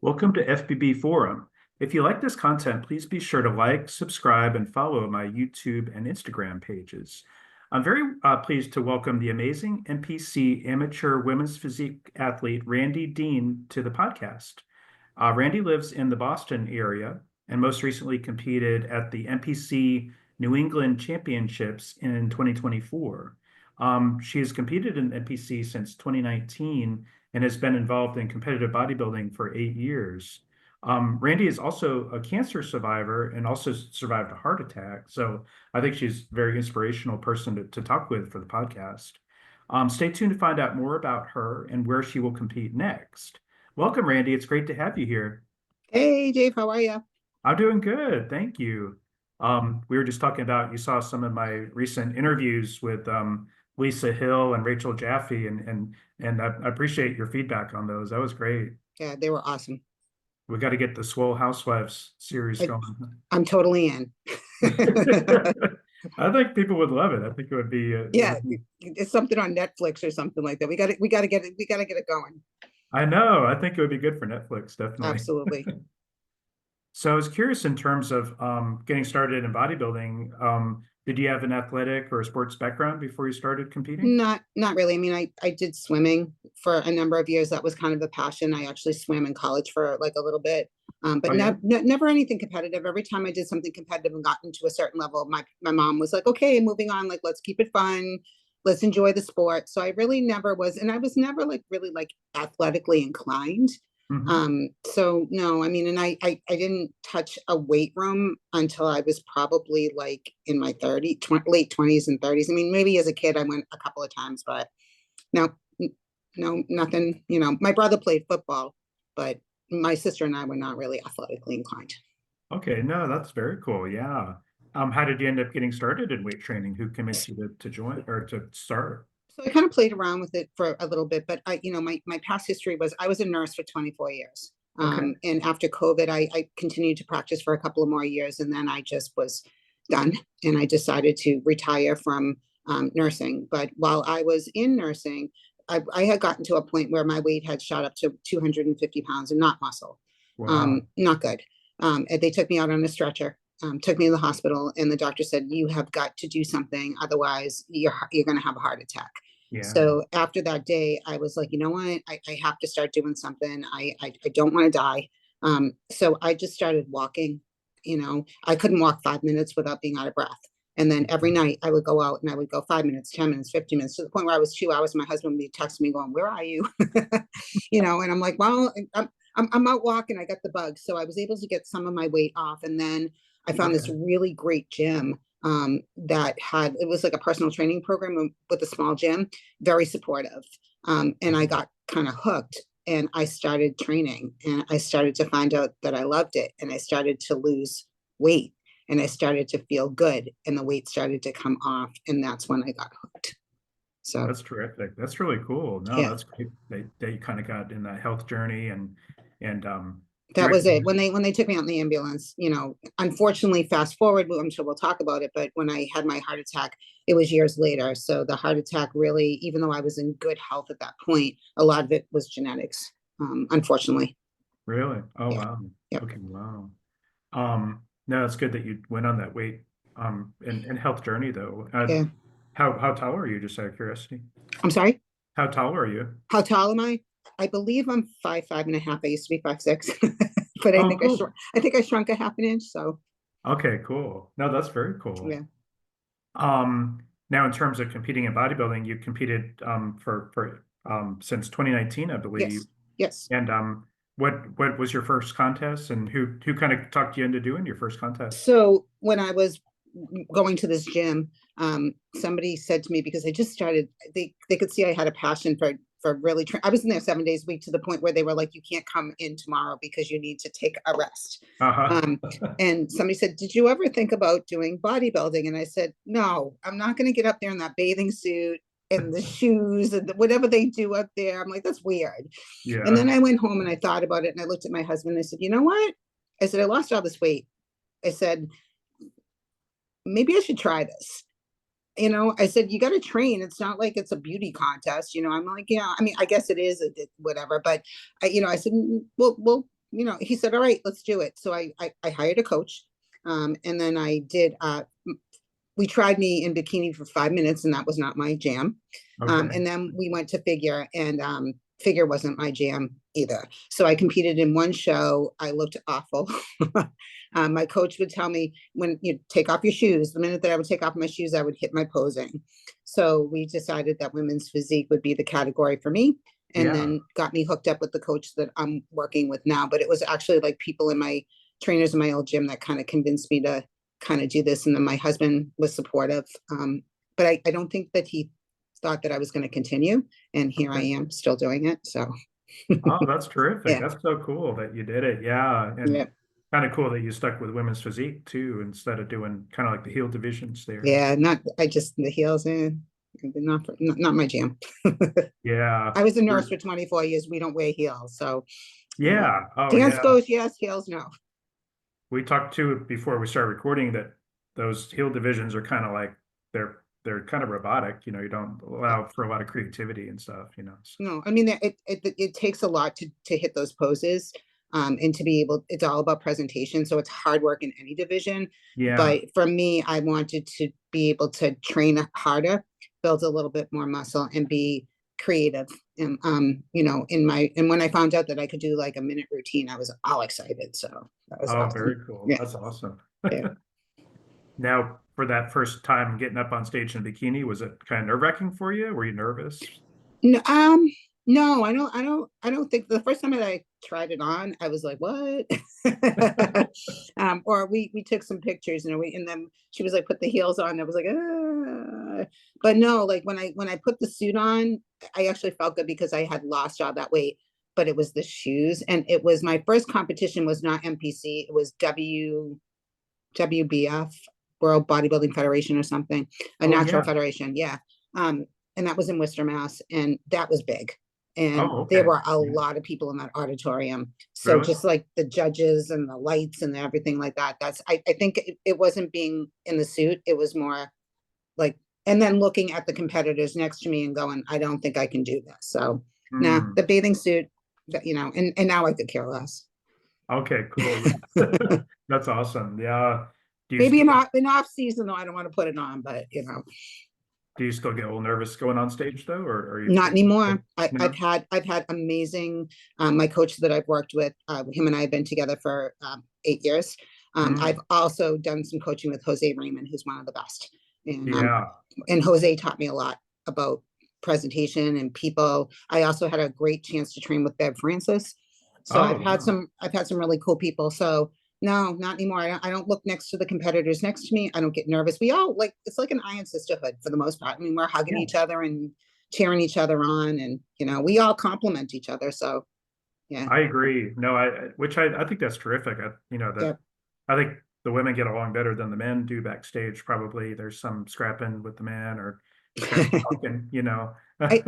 Welcome to FBB Forum. If you like this content, please be sure to like, subscribe, and follow my YouTube and Instagram pages. I'm very pleased to welcome the amazing NPC amateur women's physique athlete, Randi Dean, to the podcast. Randi lives in the Boston area and most recently competed at the NPC New England Championships in 2024. She has competed in NPC since 2019 and has been involved in competitive bodybuilding for 8 years. Randi is also a cancer survivor and also survived a heart attack. So I think she's a very inspirational person to talk with for the podcast. Stay tuned to find out more about her and where she will compete next. Welcome, Randi. It's great to have you here. Hey, Dave, how are you? I'm doing good. Thank you. We were just talking about, you saw some of my recent interviews with Lisa Hill and Rachel Jaffe, and I appreciate your feedback on those. That was great. Yeah, they were awesome. We got to get the Swole Housewives series I, going. I'm totally in. I think people would love it. I think it would be. Yeah, it's something on Netflix or something like that. We got to get it going. I know. I think it would be good for Netflix, definitely. Absolutely. So I was curious in terms of getting started in bodybuilding. Did you have an athletic or a sports background before you started competing? Not really. I mean, I did swimming for a number of years. That was kind of a passion. I actually swam in college for like a little bit, but Oh, yeah? never anything competitive. Every time I did something competitive and got into a certain level, my mom was like, "Okay, moving on. Like, let's keep it fun. Let's enjoy the sport." So I really never was, and I was never like really like athletically inclined. Mhm. So no, I mean, and I didn't touch a weight room until I was probably like in my late 20s and 30s. I mean, maybe as a kid I went a couple of times, but no, no, nothing. My brother played football, but my sister and I were not really athletically inclined. Okay, no, that's very cool. Yeah. How did you end up getting started in weight training? Who convinced you to join or to start? So I kind of played around with it for a little bit, but my past history was I was a nurse for 24 years. Okay. And after COVID, I continued to practice for a couple of more years, and then I just was done, and I decided to retire from nursing. But while I was in nursing, I had gotten to a point where my weight had shot up to 250 pounds and not muscle, Wow. not good. And they took me out on a stretcher, took me to the hospital, and the doctor said, "You have got to do something, otherwise you're going to have a heart attack." Yeah. So after that day, I was like, you know what? I have to start doing something. I don't want to die. So I just started walking. I couldn't walk 5 minutes without being out of breath. And then every night I would go out and I would go 5 minutes, 10 minutes, 15 minutes, to the point where I was 2 hours. My husband would be texting me going, "Where are you?" And I'm like, well, I'm out walking. I got the bug. So I was able to get some of my weight off. And then I found this Okay. really great gym that it was like a personal training program with a small gym, very supportive. And I got kind of hooked, and I started training, and I started to find out that I loved it, and I started to lose weight, and I started to feel good, and the weight started to come off. And that's when I got hooked. So That's terrific. That's really cool. No, yeah, that's great. They kind of got in that health journey and you that was it. recognize. When they took me out in the ambulance, unfortunately, fast forward, I'm sure we'll talk about it, but when I had my heart attack, it was years later. So the heart attack really, even though I was in good health at that point, a lot of it was genetics, unfortunately. Really? Oh, Yeah. wow. Yep. Okay, wow. No, it's good that you went on that weight and health journey though. Yeah. How tall are you, just out of curiosity? I'm sorry. How tall are you? How tall am I? I believe I'm 5'5.5". I used to be 5'6", but I Oh, think I cool. shrunk. I think I shrunk a half an inch. So Okay, cool. No, that's very cool. yeah. Now in terms of competing in bodybuilding, you competed for since 2019, I believe. Yes. Yes. And what was your first contest, and who kind of talked you into doing your first contest? So when I was going to this gym, somebody said to me, because I just started, they could see I had a passion for really I was in there 7 days a week, to the point where they were like, "You can't come in tomorrow because you need to take a rest." Uh-huh. And somebody said, "Did you ever think about doing bodybuilding?" And I said, "No, I'm not going to get up there in that bathing suit and the shoes and whatever they do up there." I'm like, "That's weird." And Yeah. then I went home and I thought about it, and I looked at my husband and I said, "You know what?" I said, "I lost all this weight." I said, "Maybe I should try this." I said, "You got to train. It's not like it's a beauty contest." I'm like, "Yeah, I mean, I guess it is, whatever." But I said, "Well, he said, all right, let's do it. So I hired a coach. And then I did, we tried me in bikini for 5 minutes, and that was not my jam. Okay. And then we went to figure, and figure wasn't my jam either. So I competed in one show. I looked awful. My coach would tell me, when you take off your shoes, the minute that I would take off my shoes, I would hit my posing. So we decided that women's physique would be the category for me, and Yeah. then got me hooked up with the coach that I'm working with now. But it was actually like people in my trainers in my old gym that kind of convinced me to kind of do this. And then my husband was supportive. But I don't think that he thought that I was going to continue. And here I Okay. am still doing it. So Oh, that's terrific. yeah, That's so cool that you did it. Yeah. And yeah, kind of cool that you stuck with women's physique too, instead of doing kind of like the heel divisions there. yeah. Not, I just, the heels, not my jam. Yeah. I was a nurse for 24 years. We don't wear heels. So, Yeah. Oh, dance yeah. goes, yes, heels, no. We talked too before we started recording that those heel divisions are kind of like they're kind of robotic. You don't allow for a lot of creativity and stuff. So, No, I mean, it takes a lot to hit those poses, and to be able, it's all about presentation. So it's hard work in any division. yeah. But for me, I wanted to be able to train harder, build a little bit more muscle, and be creative. And, and when I found out that I could do like a minute routine, I was all excited. So that was Oh, very awesome. cool. Yeah. That's awesome. Yeah. Now, for that first time getting up on stage in a bikini, was it kind of nerve-wracking for you? Were you nervous? No, no, I don't think the first time that I tried it on, I was like, what? Or we took some pictures, and then she was like, put the heels on. I was like, ah. But no, like when I put the suit on, I actually felt good because I had lost all that weight, but it was the shoes. And it was my first competition was not NPC, it was WBF, World Bodybuilding Federation or something, a Oh, natural yeah. federation. Yeah. And that was in Worcester, Mass. And that was big. And Oh, there okay. were a Yeah. lot of people in that auditorium. So Really? just like the judges and the lights and everything like that, I think it wasn't being in the suit. It was more like, and then looking at the competitors next to me and going, I don't think I can do this. So nah, Hmm. the bathing suit, and now I could care less. Okay, cool. Yeah. That's awesome. Yeah. Do you Maybe still in off season though, I don't want to put it on, but do you still get a little nervous going on stage though, or are you not pretty anymore. comfortable? No? I've had amazing, my coach that I've worked with, him and I have been together for 8 years. I've Mm. also done some coaching with Jose Raymond, who's one of the best. And Yeah. and Jose taught me a lot about presentation and people. I also had a great chance to train with Bev Francis. So Oh, wow. I've had some really cool people. So no, not anymore. I don't look next to the competitors next to me. I don't get nervous. We all like, it's like an iron sisterhood for the most part. I mean, we're hugging Yeah. each other and cheering each other on, and we all compliment each other. So yeah, I agree. No, which I think that's terrific. That yeah. I think the women get along better than the men do backstage. Probably there's some scrapping with the man or trash talking. I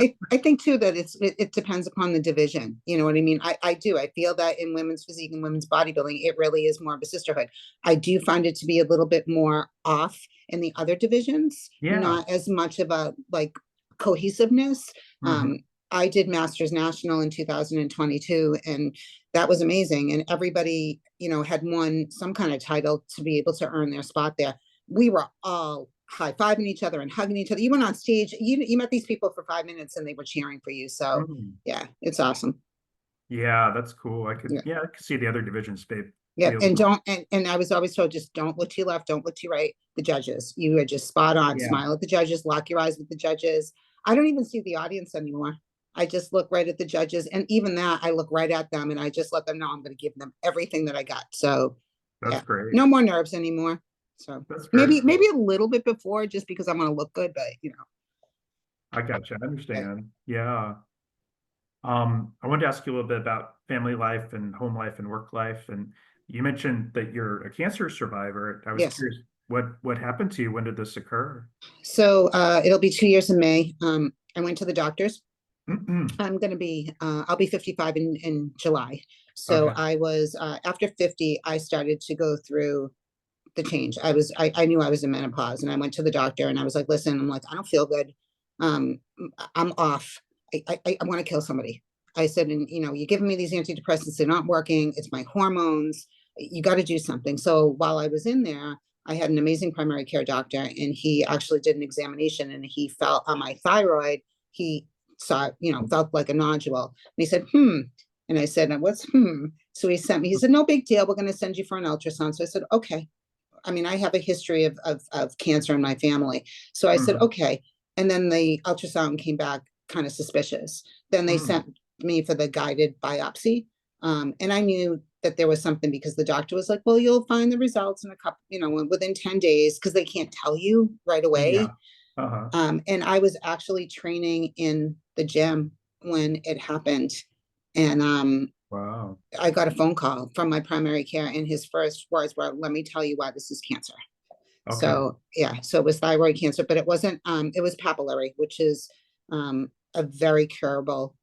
think too that it depends upon the division. You know what I mean? I do. I feel that in women's physique and women's bodybuilding, it really is more of a sisterhood. I do find it to be a little bit more off in the other divisions, Yeah. not as much of a like cohesiveness. Hmm. I did Masters National in 2022, and that was amazing. And everybody, had won some kind of title to be able to earn their spot there. We were all high-fiving each other and hugging each other. You went on stage, you met these people for 5 minutes and they were cheering for you. So Hmm. yeah, it's awesome. Yeah, that's cool. Yeah. I could see the other divisions Yeah. be a And little, don't, and I was always told, just don't look to your left, don't look to your right. The judges, you are just spot on. yeah, Smile at the judges, lock your eyes with the judges. I don't even see the audience anymore. I just look right at the judges. And even that, I look right at them and I just let them know I'm going to give them everything that I got. So that's yeah, great. no more nerves anymore. So That's very maybe cool. a little bit before, just because I want to look good, but I gotcha. I yeah. understand. Yeah. I wanted to ask you a little bit about family life and home life and work life. And you mentioned that you're a cancer survivor. I was Yes. curious, what happened to you? When did this occur? So it'll be 2 years in May. I went to the doctors. Mm-mm. I'll be 55 in July. So Okay. I was, after 50, I started to go through the change. I knew I was in menopause, and I went to the doctor and I was like, listen, I'm like, I don't feel good. I'm off. I want to kill somebody. I said, and you're giving me these antidepressants, they're not working. It's my hormones. You got to do something. So while I was in there, I had an amazing primary care doctor, and he actually did an examination, and he felt on my thyroid. He saw, felt like a nodule. And he said, And I said, what's So he sent me, he said, no big deal. We're going to send you for an ultrasound. So I said, okay. I mean, I have a history of cancer in my family. So I said, Mhm. okay. And then the ultrasound came back kind of suspicious. Then they Mm. sent me for the guided biopsy. And I knew that there was something, because the doctor was like, well, you'll find the results in a couple, within 10 days, because they can't tell you right away. Yeah. Uh-huh. And I was actually training in the gym when it happened. And Wow. I got a phone call from my primary care, and his first words were, let me tell you why this is cancer. Okay. So yeah, so it was thyroid cancer, but it wasn't, it was papillary, which is a very curable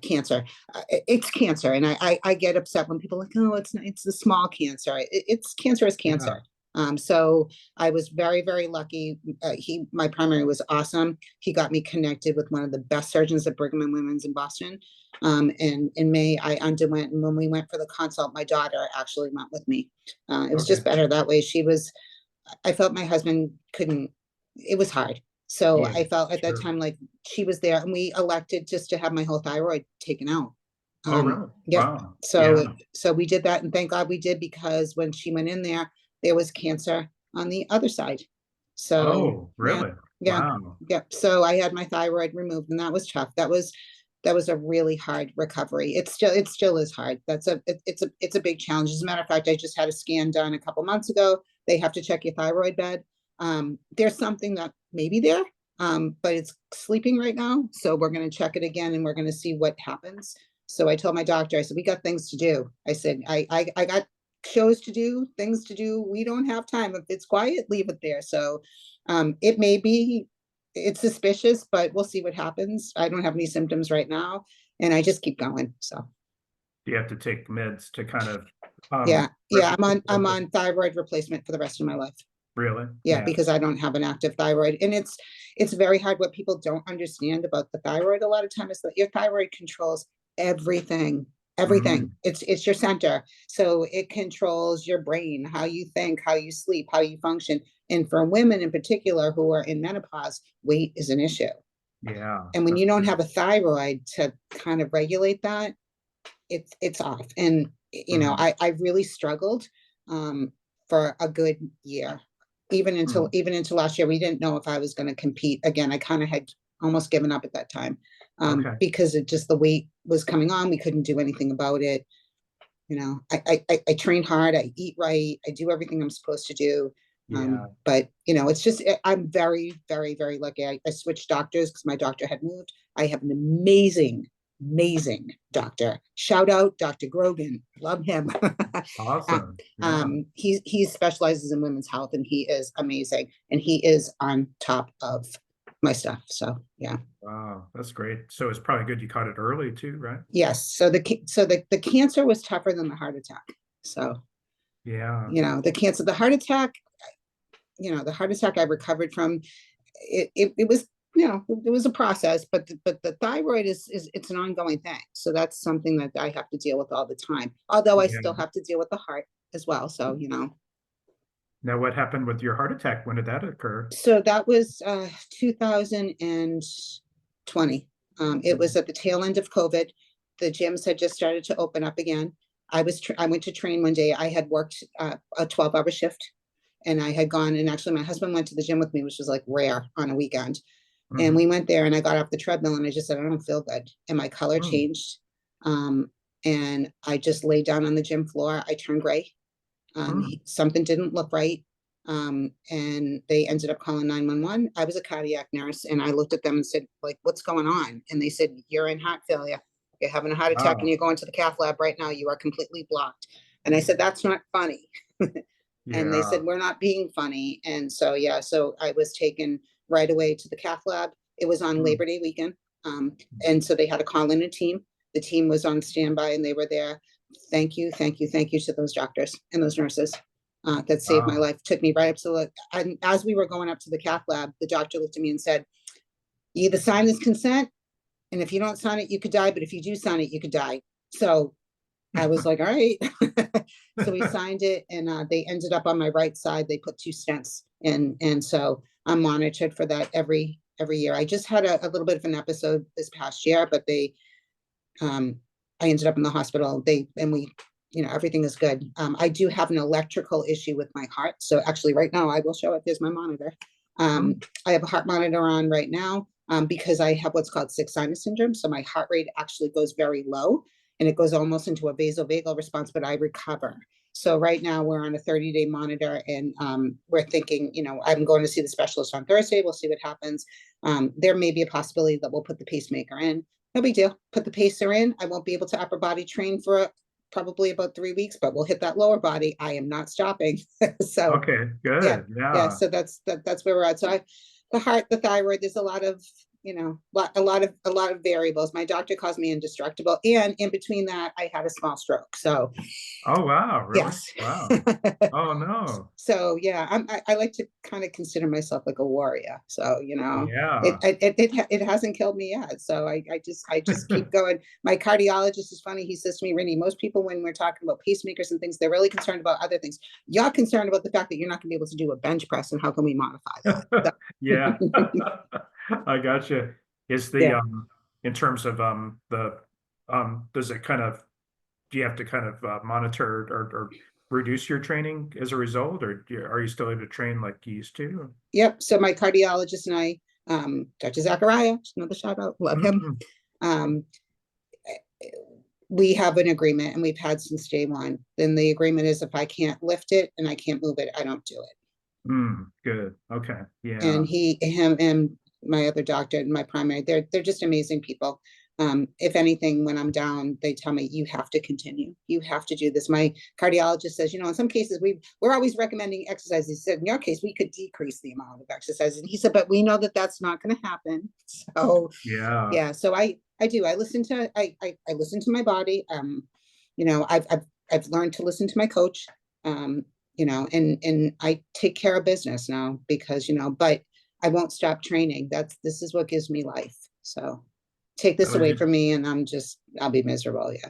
cancer. It's cancer. And I get upset when people are like, oh, it's the small cancer. It's cancer is Yeah. cancer. So I was very, very lucky. My primary was awesome. He got me connected with one of the best surgeons at Brigham and Women's in Boston. And in May, I underwent, and when we went for the consult, my daughter actually went with me. It was Okay. just better that way. I felt my husband couldn't, it was hard. So Yeah. I felt at that Sure. time like she was there, and we elected just to have my whole thyroid taken out. Oh, really? Yep. Wow. So Yeah. so we did that, and thank God we did, because when she went in there was cancer on the other side. So Oh, yeah, really? yeah, Wow. yeah. So I had my thyroid removed, and that was tough. That was a really hard recovery. It still is hard. It's a big challenge. As a matter of fact, I just had a scan done a couple months ago. They have to check your thyroid bed. There's something that may be there, but it's sleeping right now. So we're going to check it again, and we're going to see what happens. So I told my doctor, I said, we got things to do. I said, I got shows to do, things to do. We don't have time. If it's quiet, leave it there. So it may be, it's suspicious, but we'll see what happens. I don't have any symptoms right now, and I just keep going. So Do you have to take meds to kind of yeah, yeah, I'm replicate on thyroid replacement for the rest of my life. really? Yeah, Yeah. because I don't have an active thyroid. And it's very hard. What people don't understand about the thyroid a lot of times is that your thyroid controls everything. Everything. Mm. It's your center. So it controls your brain, how you think, how you sleep, how you function. And for women in particular who are in menopause, weight is an issue. Yeah. And when That's you don't true. have a thyroid to kind of regulate that, it's off. And Mhm. I really struggled for a good year. Mm. Even until last year, we didn't know if I was going to compete again. I kind of had almost given up at that time, Okay. because it just, the weight was coming on. We couldn't do anything about it. I train hard, I eat right, I do everything I'm supposed to do. Yeah. But it's just, I'm very, very, very lucky. I switched doctors because my doctor had moved. I have an amazing, amazing doctor. Shout out Dr. Grogan. Love him. Awesome. Yeah. He specializes in women's health, and he is amazing. And he is on top of my stuff. So yeah. Wow. That's great. So it's probably good you caught it early too, right? Yes. So the cancer was tougher than the heart attack. So Yeah. the heart attack, the heart attack I recovered from. It was, it was a process, but the thyroid is it's an ongoing thing. So that's something that I have to deal with all the time. Although I Yeah. still have to deal with the heart as well. So Now, what happened with your heart attack? When did that occur? so that was 2020. It was at the tail end of COVID. The gyms had just started to open up again. I went to train one day. I had worked a 12-hour shift, and I had gone, and actually my husband went to the gym with me, which was like rare on a weekend. And Mhm. we went there, and I got off the treadmill, and I just said, I don't feel good. And my color Mm. changed. And I just laid down on the gym floor. I turned gray. Mm. Something didn't look right. And they ended up calling 911. I was a cardiac nurse, and I looked at them and said, like, what's going on? And they said, you're in heart failure. You're having a heart attack, and Wow. you're going to the cath lab right now. You are completely blocked. And I said, that's not funny. And they Yeah. said, we're not being funny. And so, yeah, so I was taken right away to the cath lab. It was on Mm. Labor Day weekend. And so they had to call in a team. The team was on standby, and they were there. Thank you, thank you, thank you to those doctors and those nurses. That saved my Wow. life. Took me right up to and as we were going up to the cath lab, the doctor looked at me and said, you either sign this consent And if you don't sign it, you could die. But if you do sign it, you could die. So I was like, all right. So we signed it, and they ended up on my right side. They put 2 stents in, and so I'm monitored for that every year. I just had a little bit of an episode this past year, but I ended up in the hospital. Everything is good. I do have an electrical issue with my heart. So actually right now I will show it. There's my monitor. I have a heart monitor on right now because I have what's called sick sinus syndrome. So my heart rate actually goes very low and it goes almost into a vasovagal response, but I recover. So right now we're on a 30-day monitor, and we're thinking, I'm going to see the specialist on Thursday. We'll see what happens. There may be a possibility that we'll put the pacemaker in. No big deal. Put the pacer in. I won't be able to upper body train for probably about 3 weeks, but we'll hit that lower body. I am not stopping. So Okay, yeah, good. yeah. Yeah. So that's where we're at. So the heart, the thyroid, there's a lot of, a lot of variables. My doctor calls me indestructible. And in between that, I had a small stroke. So Oh, wow. Really? yes. Wow. Oh, no. So yeah, I like to kind of consider myself like a warrior. So Yeah. it hasn't killed me yet. So I just keep going. My cardiologist is funny. He says to me, Rini, most people when we're talking about pacemakers and things, they're really concerned about other things. You're concerned about the fact that you're not going to be able to do a bench press, and how can we modify that? Yeah. So, I gotcha. Is the yeah. in terms of does it kind of do you have to kind of monitor or reduce your training as a result, or are you still able to train like you used to? Yep. So my cardiologist and I, Dr. Zachariah, just another shout out, love him. Mhm. Um, we have an agreement, and we've had since day one. Then the agreement is if I can't lift it and I can't move it, I don't do it. Good. Okay. And Yeah. him and my other doctor and my primary, they're just amazing people. If anything, when I'm down, they tell me you have to continue. You have to do this. My cardiologist says, in some cases we're always recommending exercise. He said, in your case, we could decrease the amount of exercise. And he said, but we know that that's not going to happen. So Yeah. yeah, so I do. I listen to listen to my body. I've learned to listen to my coach. And I take care of business now because but I won't stop training. This is what gives me life. So take I this was away just from me and I'll be miserable. Yeah.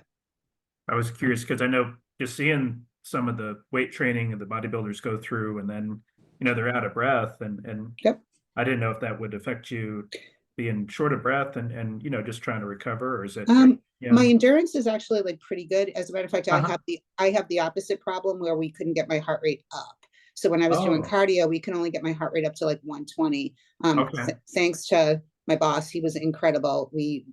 I was curious because I know just seeing some of the weight training and the bodybuilders go through, and then they're out of breath, and Yep. I didn't know if that would affect you being short of breath and just trying to recover, or is it My yeah. endurance is actually like pretty good. As a matter of fact, Uh-huh. I have the opposite problem where we couldn't get my heart rate up. So when I was doing Oh, cardio, we can only get my heart rate up to like 120. okay. Thanks to my boss, he was incredible. We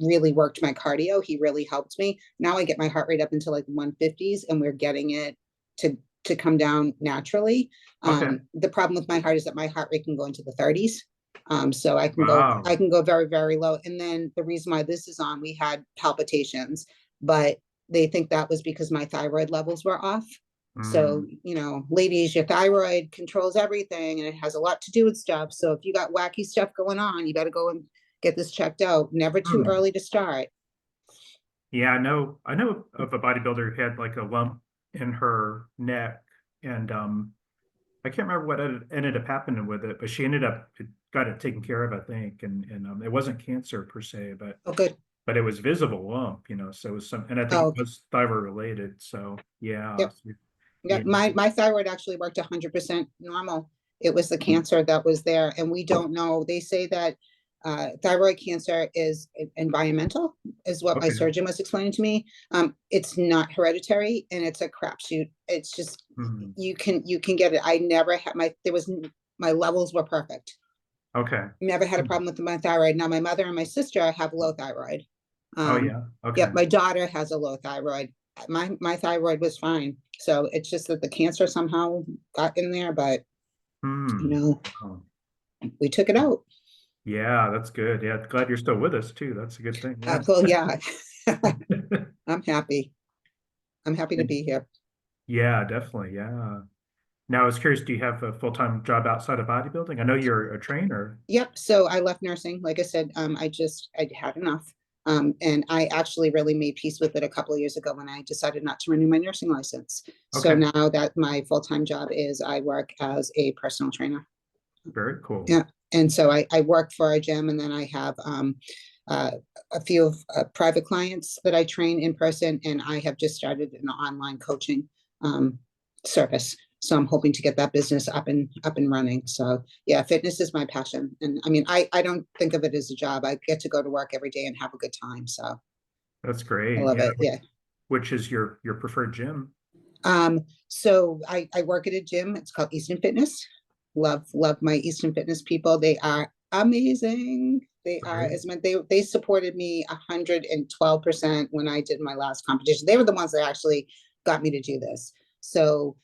really worked my cardio. He really helped me. Now I get my heart rate up into like 150s, and we're getting it to come down naturally. Okay. The problem with my heart is that my heart rate can go into the 30s. So Wow. I can go very, very low. And then the reason why this is on, we had palpitations, but they think that was because my thyroid levels were off. So, Mm, ladies, your thyroid controls everything and it has a lot to do with stuff. So if you got wacky stuff going on, you got to go and get this checked out. Never too mm. early to start. Yeah, I know of a bodybuilder who had like a lump in her neck, and I can't remember what ended up happening with it, but she ended up got it taken care of, I think, and it wasn't cancer per se, but Oh, good. it was visible lump, so it was and I think Oh, it okay. was thyroid related. So yeah, Yep. yeah, Yep. My thyroid actually worked 100% normal. It was the cancer that was there. And we don't know. They say that thyroid cancer is environmental, is what my okay. surgeon was explaining to me. It's not hereditary, and it's a crapshoot. It's just Hmm. you can get it. I never had my levels were perfect. Okay. Never had a Hmm. problem with my thyroid. Now my mother and my sister have low thyroid. Oh Um, yeah. Okay. yep, my daughter has a low thyroid. My thyroid was fine. So it's just that the cancer somehow got in there, but you Hmm. know, Oh, we took it out. yeah, that's good. Yeah, glad you're still with us too. That's a good thing. Yeah. Well, yeah, I'm happy. I'm happy to be here. Yeah, definitely. Yeah. Now, I was curious, do you have a full-time job outside of bodybuilding? I know you're a trainer. Yep. So I left nursing. Like I said, I had enough. And I actually really made peace with it a couple of years ago when I decided not to renew my nursing license. So Okay. now that my full-time job is I work as a personal trainer. Very cool. Yeah. And so I work for a gym, and then I have uh, a few of private clients that I train in person, and I have just started an online coaching service. So I'm hoping to get that business up and running. So yeah, fitness is my passion. And I mean, I don't think of it as a job. I get to go to work every day and have a good time. So That's I great. love Yeah. it. Yeah. Which is your preferred gym? So I work at a gym. It's called Eastern Fitness. Love my Eastern Fitness people. They are amazing. They are Great. as much they supported me 112% when I did my last competition. They were the ones that actually got me to do this. So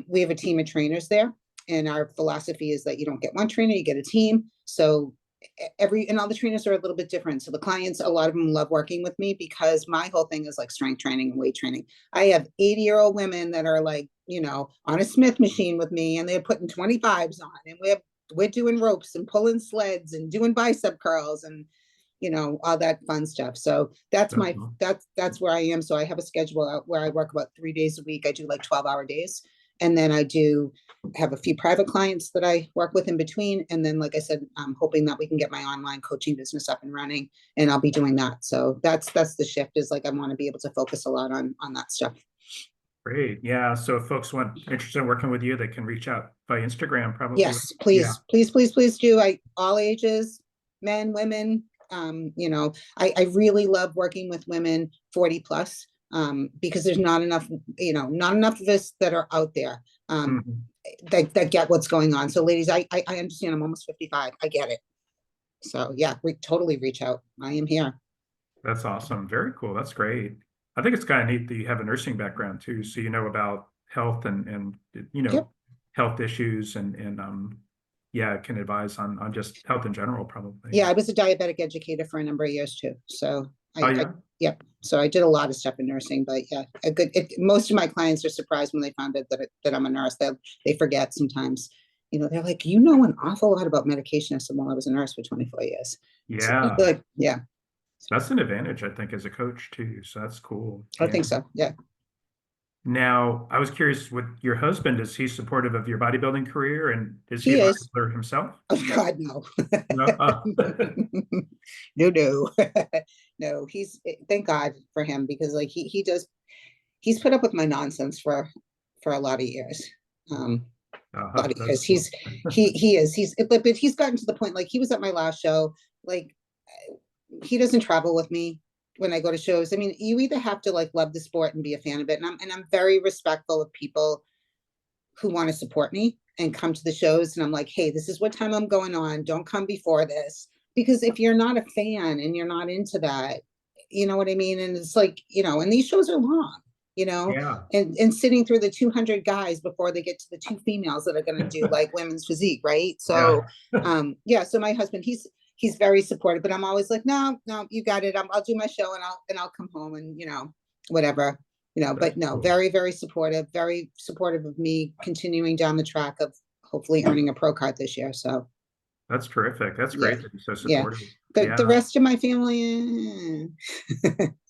we have a team of trainers there, and our philosophy is that you don't get one trainer, you get a team. So and all the trainers are a little bit different. So the clients, a lot of them love working with me because my whole thing is like strength training and weight training. I have 80-year-old women that are like, on a Smith machine with me, and they're putting 25s on, and we're doing ropes and pulling sleds and doing bicep curls and all that fun stuff. So That's cool. that's where I am. So I have a schedule where I work about 3 days a week. I do like 12-hour days. And then I do have a few private clients that I work with in between. And then, like I said, I'm hoping that we can get my online coaching business up and running, and I'll be doing that. So that's the shift, is like, I want to be able to focus a lot on that stuff. Great. Yeah. So if folks want interested in working with you, they can reach out by Instagram, probably. Yes, Yeah. please do. All ages, men, women. I really love working with women 40 plus, because there's not enough, not enough of us that are out there, Mhm. that get what's going on. So ladies, I understand. I'm almost 55. I get it. So yeah, we totally reach out. I am here. That's awesome. Very cool. That's great. I think it's kind of neat that you have a nursing background too, so you know about health and Yep. health issues and yeah, can advise on just health in general, probably. Yeah, I was a diabetic educator for a number of years too. So Oh I yeah. yep. So I did a lot of stuff in nursing, but yeah, most of my clients are surprised when they found out that I'm a nurse. They forget sometimes. They're like, an awful lot about medication. I said, well, I was a nurse for 24 years. So Yeah. like, yeah, That's an advantage, I think, as a coach too. So that's cool. I Yeah. think so. Yeah. Now, I was curious with your husband, is he supportive of your bodybuilding career, and is he a He is. bodybuilder himself? Oh God, no. No. No. No, thank God for him, because like he's put up with my nonsense for a lot of years. A lot of That's years. cool. But he's gotten to the point, like he was at my last show, like he doesn't travel with me when I go to shows. I mean, you either have to like love the sport and be a fan of it. And I'm very respectful of people who want to support me and come to the shows. And I'm like, hey, this is what time I'm going on. Don't come before this. Because if you're not a fan and you're not into that, you know what I mean? And it's like, and these shows are long, Yeah. and sitting through the 200 guys before they get to the two females that are going to do like women's physique, right? Yeah. So, yeah. So my husband, he's very supportive, but I'm always like, no, you got it. I'll do my show, and I'll come home and whatever. That's But no, cool. very supportive of me continuing down the track of hopefully earning a pro card this year. So That's terrific. That's yeah, great that he's so yeah. supportive. The Yeah. rest of my family,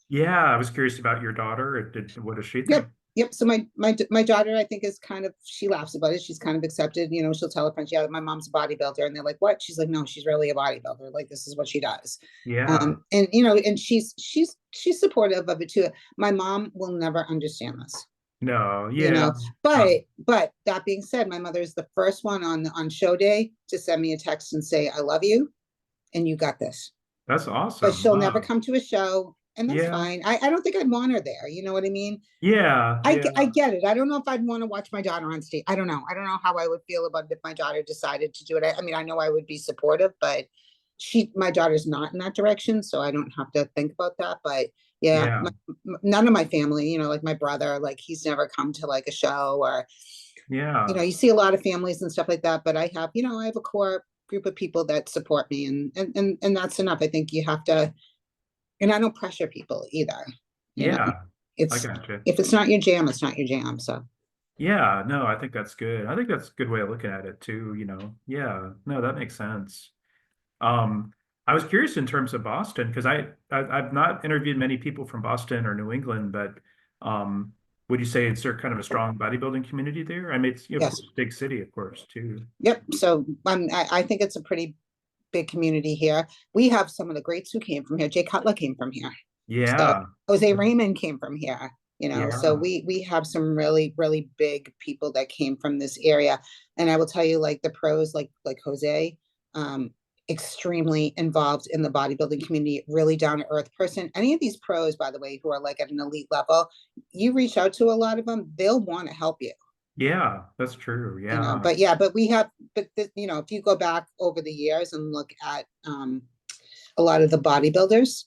Yeah. I was curious about your daughter. What does she think? yep, yep. So my daughter, I think, is kind of, she laughs about it. She's kind of accepted. She'll tell her friends, yeah, my mom's a bodybuilder, and they're like, what? She's like, no, she's really a bodybuilder. Like, this is what she does. Yeah. And and she's supportive of it too. My mom will never understand this. No. you Yeah. know but that being said, my mother is the first one on show day to send me a text and say, I love you and you got this. That's But awesome. she'll never Wow. come to a show, and that's Yeah. fine. I don't think I'd want her there, you know what I mean? Yeah. I Yeah. get it. I don't know if I'd want to watch my daughter on stage. I don't know how I would feel about it if my daughter decided to do it. I mean, I know I would be supportive, but my daughter's not in that direction, so I don't have to think about that. But yeah, Yeah. none of my family, like my brother, like he's never come to like a show, or Yeah. you see a lot of families and stuff like that. But I have a core group of people that support me, and that's enough. I think you have to, and I don't pressure people either. You know, Yeah. I it's got you. if it's not your jam, it's not your jam. So Yeah, no, I think that's good. I think that's a good way of looking at it too. Yeah, no, that makes sense. Um, I was curious in terms of Boston because I've not interviewed many people from Boston or New England, but um, would you say it's there kind of a strong bodybuilding community there? I mean, it's of yes, course big city, of course, too. yep. So I think it's a pretty big community here. We have some of the greats who came from here. Jay Cutler came from here. So Yeah. Jose Raymond came from here, you know, so Yeah. we have some really, really big people that came from this area. And I will tell you, like the pros, like Jose, extremely involved in the bodybuilding community, really down to earth person. Any of these pros, by the way, who are like at an elite level, you reach out to a lot of them, they'll want to help you. Yeah, that's true. You know, Yeah. but yeah, but we have, but you know, if you go back over the years and look at a lot of the bodybuilders,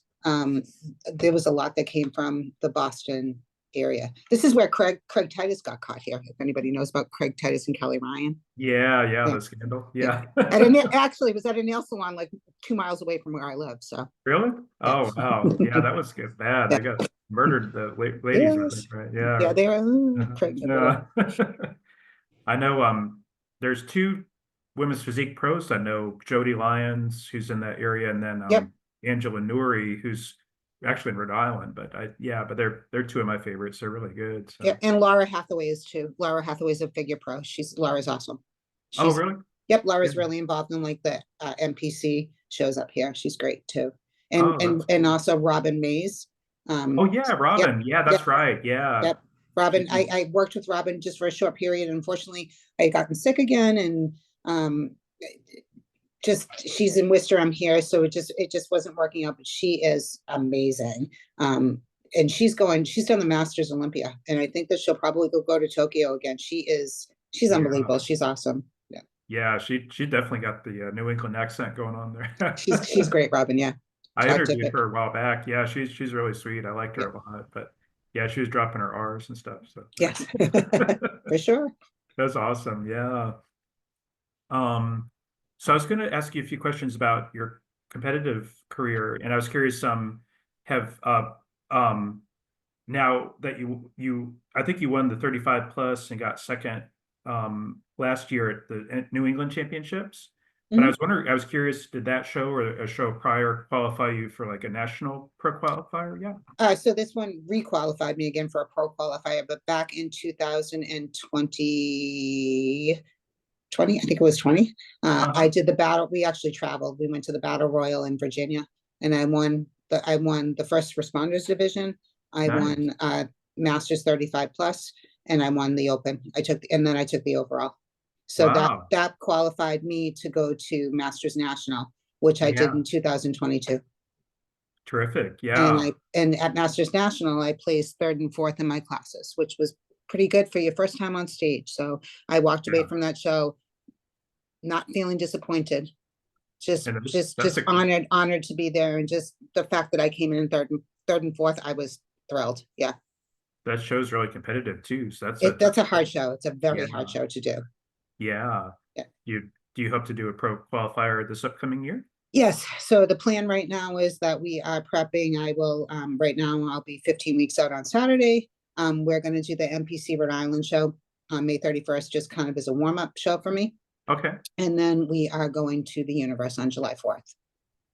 there was a lot that came from the Boston area. This is where Craig Titus got caught here. If anybody knows about Craig Titus and Kelly Ryan. Yeah, yeah, Yeah, the scandal. yeah. Yeah. Actually, it was at a nail salon like 2 miles away from where I live. So Really? yeah, Oh, wow. Yeah, that was good. Bad. yeah, They got murdered, the ladies, I think, yes, right? yeah. Yeah. They were pregnant with Yeah. I know there's two women's physique pros. I know Jody Lyons, who's in that area, and then Yep, Angela Nuri, who's actually in Rhode Island. But but they're two of my favorites. They're really good. yep. So And Laura Hathaway is too. Laura Hathaway's a figure pro. Laura's awesome. oh She's really? Yep, Yeah. Laura's really involved in like the NPC shows up here. She's great too. And Oh, and that's and cool. also Robin Mays. Oh Um, yeah, yep, Robin. Yeah, yep, that's right. Yeah. yep. Robin, She, I worked with Robin just for a short period. Unfortunately, I had gotten sick again, and um, just she's in Worcester. I'm here, so it just wasn't working out. But she is amazing. And she's done the Masters Olympia, and I think that she'll probably go to Tokyo again. She's yeah. unbelievable. She's awesome. Yeah, Yeah, she definitely got the New England accent going on she's there. great, Robin. Yeah, I talk interviewed to her a while back. Yeah, she's really sweet. I liked yeah, her a lot, but yeah, she was dropping her R's and stuff. So yes, for sure. that's awesome. Yeah. Um, so I was going to ask you a few questions about your competitive career, and I was curious, have um now that you I think you won the 35 plus and got second last year at the New England Championships. But Mhm. I was curious, did that show or a show prior qualify you for like a national pro qualifier? Yeah. So this one requalified me again for a pro qualifier, but back in 2020, I think it was 20. I Uh-huh. did the battle. We actually traveled. We went to the Battle Royal in Virginia, and I won the first responders division. I Nice. won Masters 35 plus, and I won the Open. And then I took the overall. So Wow. that qualified me to go to Masters National, which I did Yeah. in 2022. Terrific. And Yeah. at Masters National, I placed third and fourth in my classes, which was pretty good for your first time on stage. So I walked away Yeah. from that show not feeling disappointed, just And just that's just a honored to be there, and just the fact that I came in third and fourth, I was thrilled. Yeah, that show's really competitive too. So that's a that's hard show. It's a very yeah. hard show to do. Yeah. Yeah. Do you hope to do a pro qualifier this upcoming year? Yes. So the plan right now is that we are prepping. I will right now I'll be 15 weeks out on Saturday. We're going to do the NPC Rhode Island show on May 31st, just kind of as a warm up show for me. Okay. And then we are going to the Universe on July 4th.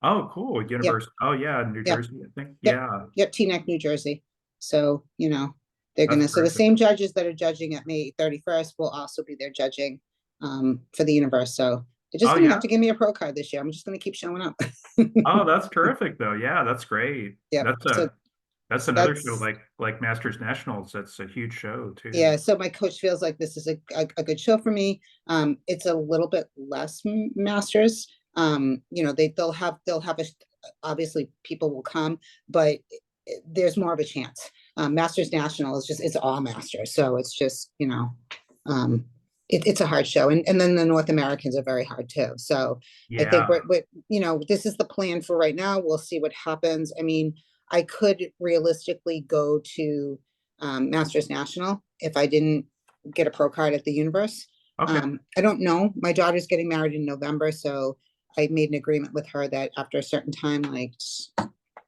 Oh, cool. Yep. University. Oh yeah, New Yep. Jersey, I think. Yep. Yeah. Yep. Teaneck, New Jersey. So, you know, they're That's gonna so the terrific. same judges that are judging at May 31st will also be there judging for the universe. So they're just Oh gonna have yeah. to give me a pro card this year. I'm just gonna keep showing up. Oh, that's terrific though. Yeah, that's great. Yep. So That's another show that's like Masters Nationals. That's a huge show too. yeah. So my coach feels like this is a good show for me. It's a little bit less masters. You know, they'll have obviously people will come, but there's more of a chance. Masters National is just it's all masters, so it's just it's a hard show, and then the North Americans are very hard too. So I think Yeah. this is the plan for right now. We'll see what happens. I mean, I could realistically go to Masters National if I didn't get a pro card at the Universe. Okay. I don't know. My daughter's getting married in November, so I made an agreement with her that after a certain time, like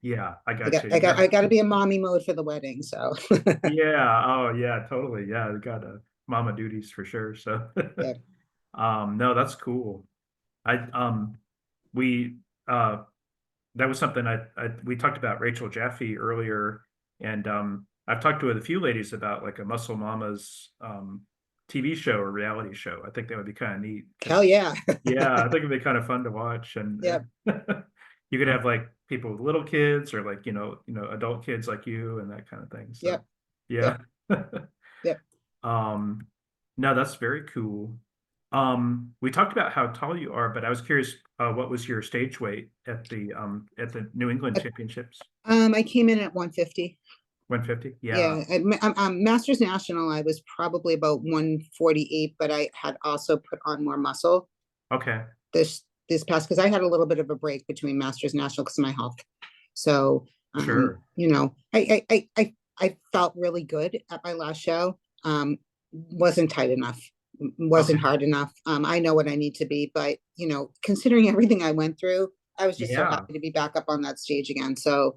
Yeah, I I got got you. I You got got I got to be in mommy mode for the wedding. So yeah. Oh yeah, totally. Yeah, you got mama duties for sure. So yeah. no, that's cool. I we that was something we talked about Rachel Jaffe earlier, and I've talked to a few ladies about like a Muscle Mamas TV show or reality show. I think that would be kind of neat Hell because yeah. yeah, I think it'd be kind of fun to watch, Yep. and you could have like people with little kids or like adult kids like you and that kind of thing. So Yep. yeah. Yep. Yep. Um, no, that's very cool. We talked about how tall you are, but I was curious, what was your stage weight at the New England Championships? I came in at 150. 150? Yeah. Yeah, I'm Masters National. I was probably about 148, but I had also put on more muscle Okay. this past because I had a little bit of a break between Masters National because of my health. So, Sure. I felt really good at my last show. Wasn't tight enough, wasn't Okay. hard enough. I know what I need to be, but considering everything I went through, I was just so Yeah, happy to be back up on that stage again. So,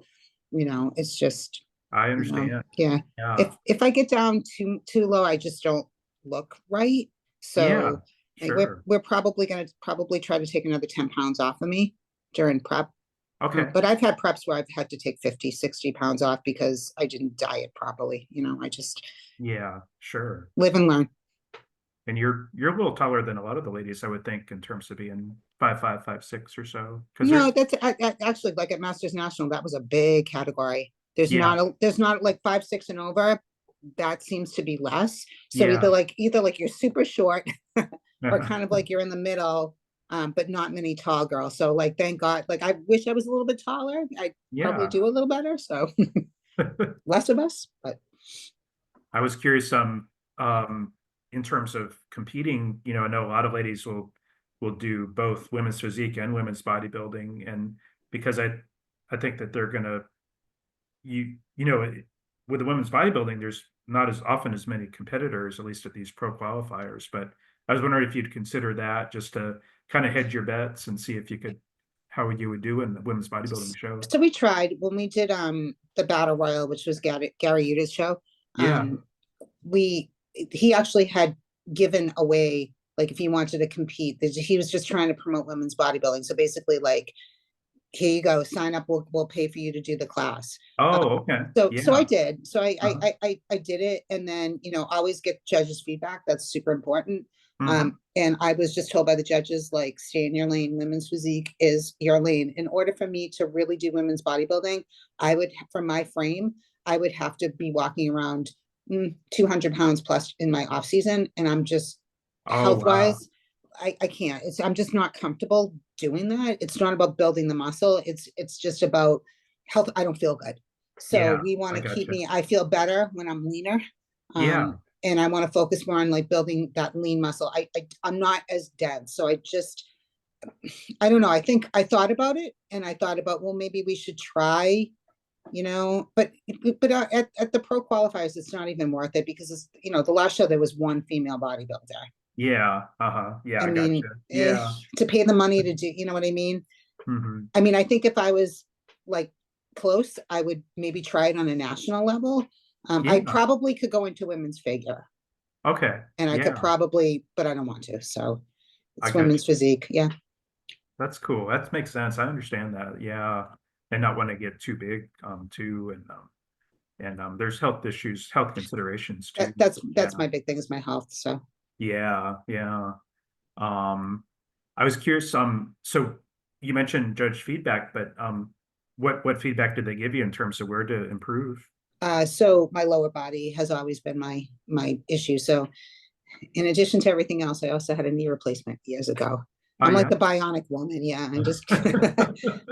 it's just, I understand. yeah. Yeah. If I get down too low, I just don't look right. Yeah, So like sure. we're probably gonna try to take another 10 pounds off of me during prep. Okay. But I've had preps where I've had to take 50, 60 pounds off because I didn't diet properly. I just Yeah, sure. live and learn. And you're a little taller than a lot of the ladies, I would think, in terms of being 5'5", 5'6" or so. Because No, there's that's actually like at Masters National, that was a big category. yeah, There's not like 5'6" and over. That seems to be less. So yeah. either like you're super short or kind of like you're in the middle, but not many tall girls. So like thank God, like I wish I was a little bit taller. I probably Yeah. do a little better. So less of us, but I was curious, in terms of competing, I know a lot of ladies will do both women's physique and women's bodybuilding, and because I think that they're gonna with the women's bodybuilding, there's not as often as many competitors, at least at these pro qualifiers. But I was wondering if you'd consider that just to kind of hedge your bets and see if you could how you would do in the women's bodybuilding show. so we tried when we did the battle royal, which was Gary Udah's show. Yeah. We he actually had given away, like if he wanted to compete, he was just trying to promote women's bodybuilding. So basically, like, here you go, sign up, we'll pay for you to do the class. Oh, okay. So I Yeah. did. So Uh-huh. I did it, and then always get judges feedback. That's super important. Hmm. And I was just told by the judges, like, stay in your lane. Women's physique is your lane. In order for me to really do women's bodybuilding, I would, from my frame, I would have to be walking around 200 pounds plus in my off season, and I'm just Oh, health wow. wise, I can't. I'm just not comfortable doing that. It's not about building the muscle. It's just about health. I don't feel good. So Yeah, we want I to keep gotcha. me, I feel better when I'm leaner. Yeah. And I want to focus more on like building that lean muscle. I'm not as dense. So I don't know. I think I thought about it and I thought about, well, maybe we should try, but at the pro qualifiers, it's not even worth it because the last show there was one female bodybuilder. Yeah. Uh-huh. Yeah, I I mean, gotcha. Yeah. to pay the money to do, you know what I mean? Hmm. I mean, I think if I was like close, I would maybe try it on a national level. I Yeah. probably could go into women's figure Okay. and I could Yeah, probably, but I don't want to. So I it's got women's you. physique. Yeah. That's cool. That makes sense. I understand that. Yeah. And not want to get too big, too. And there's health issues, health considerations too. Yeah. That's my big thing is my health. So Yeah. Yeah. Um, I was curious, so you mentioned judge feedback, but what feedback did they give you in terms of where to improve? so my lower body has always been my issue. So in addition to everything else, I also had a knee replacement years ago. Oh I'm like yeah. the bionic woman. Yeah. I'm just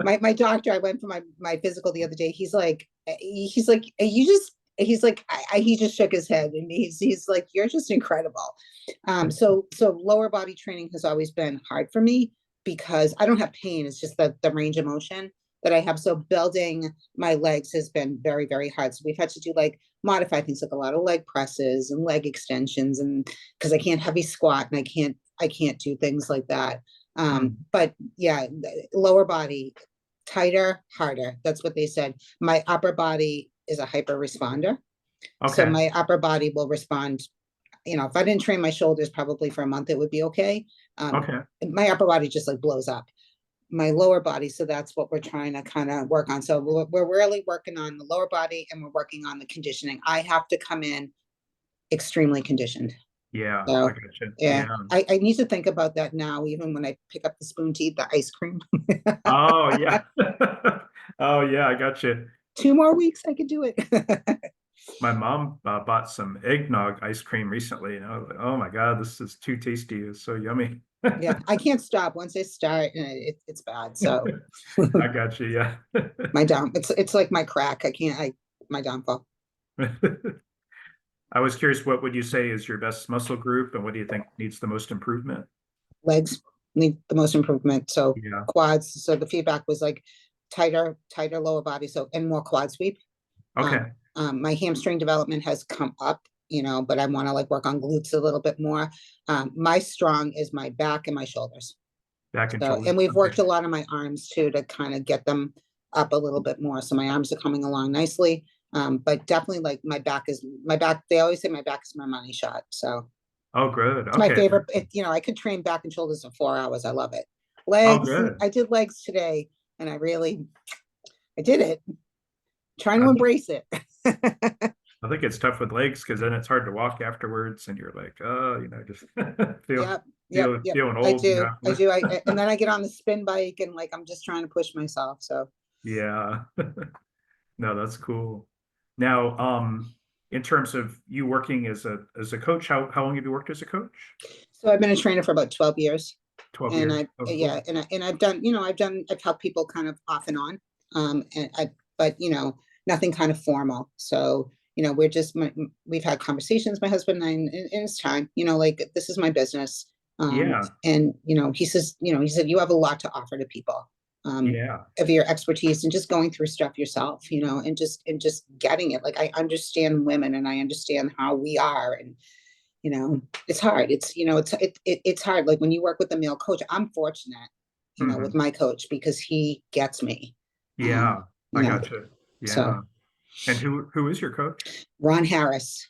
my doctor, I went for my physical the other day. He's like, you just he's like he just shook his head and he's like, you're just incredible. So lower body training has always been hard for me because I don't have pain. It's just the range of motion that I have. So building my legs has been very, very hard. So we've had to do like modify things like a lot of leg presses and leg extensions, and because I can't heavy squat and I can't do things like that. Hmm. But yeah, lower body tighter, harder. That's what they said. My upper body is a hyper responder. So Okay. my upper body will respond. If I didn't train my shoulders probably for a month, it would be okay. Okay. My upper body just like blows up my lower body. So that's what we're trying to kind of work on. So we're really working on the lower body and we're working on the conditioning. I have to come in extremely conditioned. Yeah, I So gotcha. yeah, Yeah. I need to think about that now, even when I pick up the spoon to eat the ice cream. Oh yeah. Oh yeah, I gotcha. 2 more weeks, I could do it. My mom bought some eggnog ice cream recently, and I was like, "Oh my God, this is too tasty! It's so yummy." Yeah, I can't stop. Once I start, it's bad. So I got you. Yeah. it's like my crack. I can't. My downfall. I was curious, what would you say is your best muscle group, and what do you think needs the most improvement? Legs need the most improvement. So Yeah. quads. So the feedback was like tighter lower body. So and more quad sweep. Um, Okay. my hamstring development has come up, but I want to like work on glutes a little bit more. My strong is my back and my shoulders. Back and So, shoulders. and we've Okay. worked a lot on my arms too to kind of get them up a little bit more. So my arms are coming along nicely. But definitely like my back. They always say my back is my money shot. So Oh, good. it's my Okay. favorite. I could train back and shoulders in 4 hours. I love it. Oh, Legs. good. I did legs today, and I did it. Trying I to think embrace it. I think it's tough with legs because then it's hard to walk afterwards, and you're like, oh, just Yep, yep, yep. feeling I old, do. I do. And then I get on the spin bike and like I'm just trying to push myself. So Yeah. No, that's cool. Now, in terms of you working as a coach, how long have you worked as a coach? I've been a trainer for about 12 years. 12 And years. I Oh, yeah, cool. and I've done, I've helped people kind of off and on. And I but nothing kind of formal. So, we've had conversations, my husband and I, and it's time, like this is my business. Yeah. And he said, you have a lot to offer to people. Yeah. Of your expertise and just going through stuff yourself, and just getting it. Like I understand women and I understand how we are, and it's hard. It's hard. Like when you work with a male coach, I'm fortunate, with Hmm. my coach because he gets me. Yeah. Um, I you know, gotcha. so Yeah. And who is your coach? Ron Harris.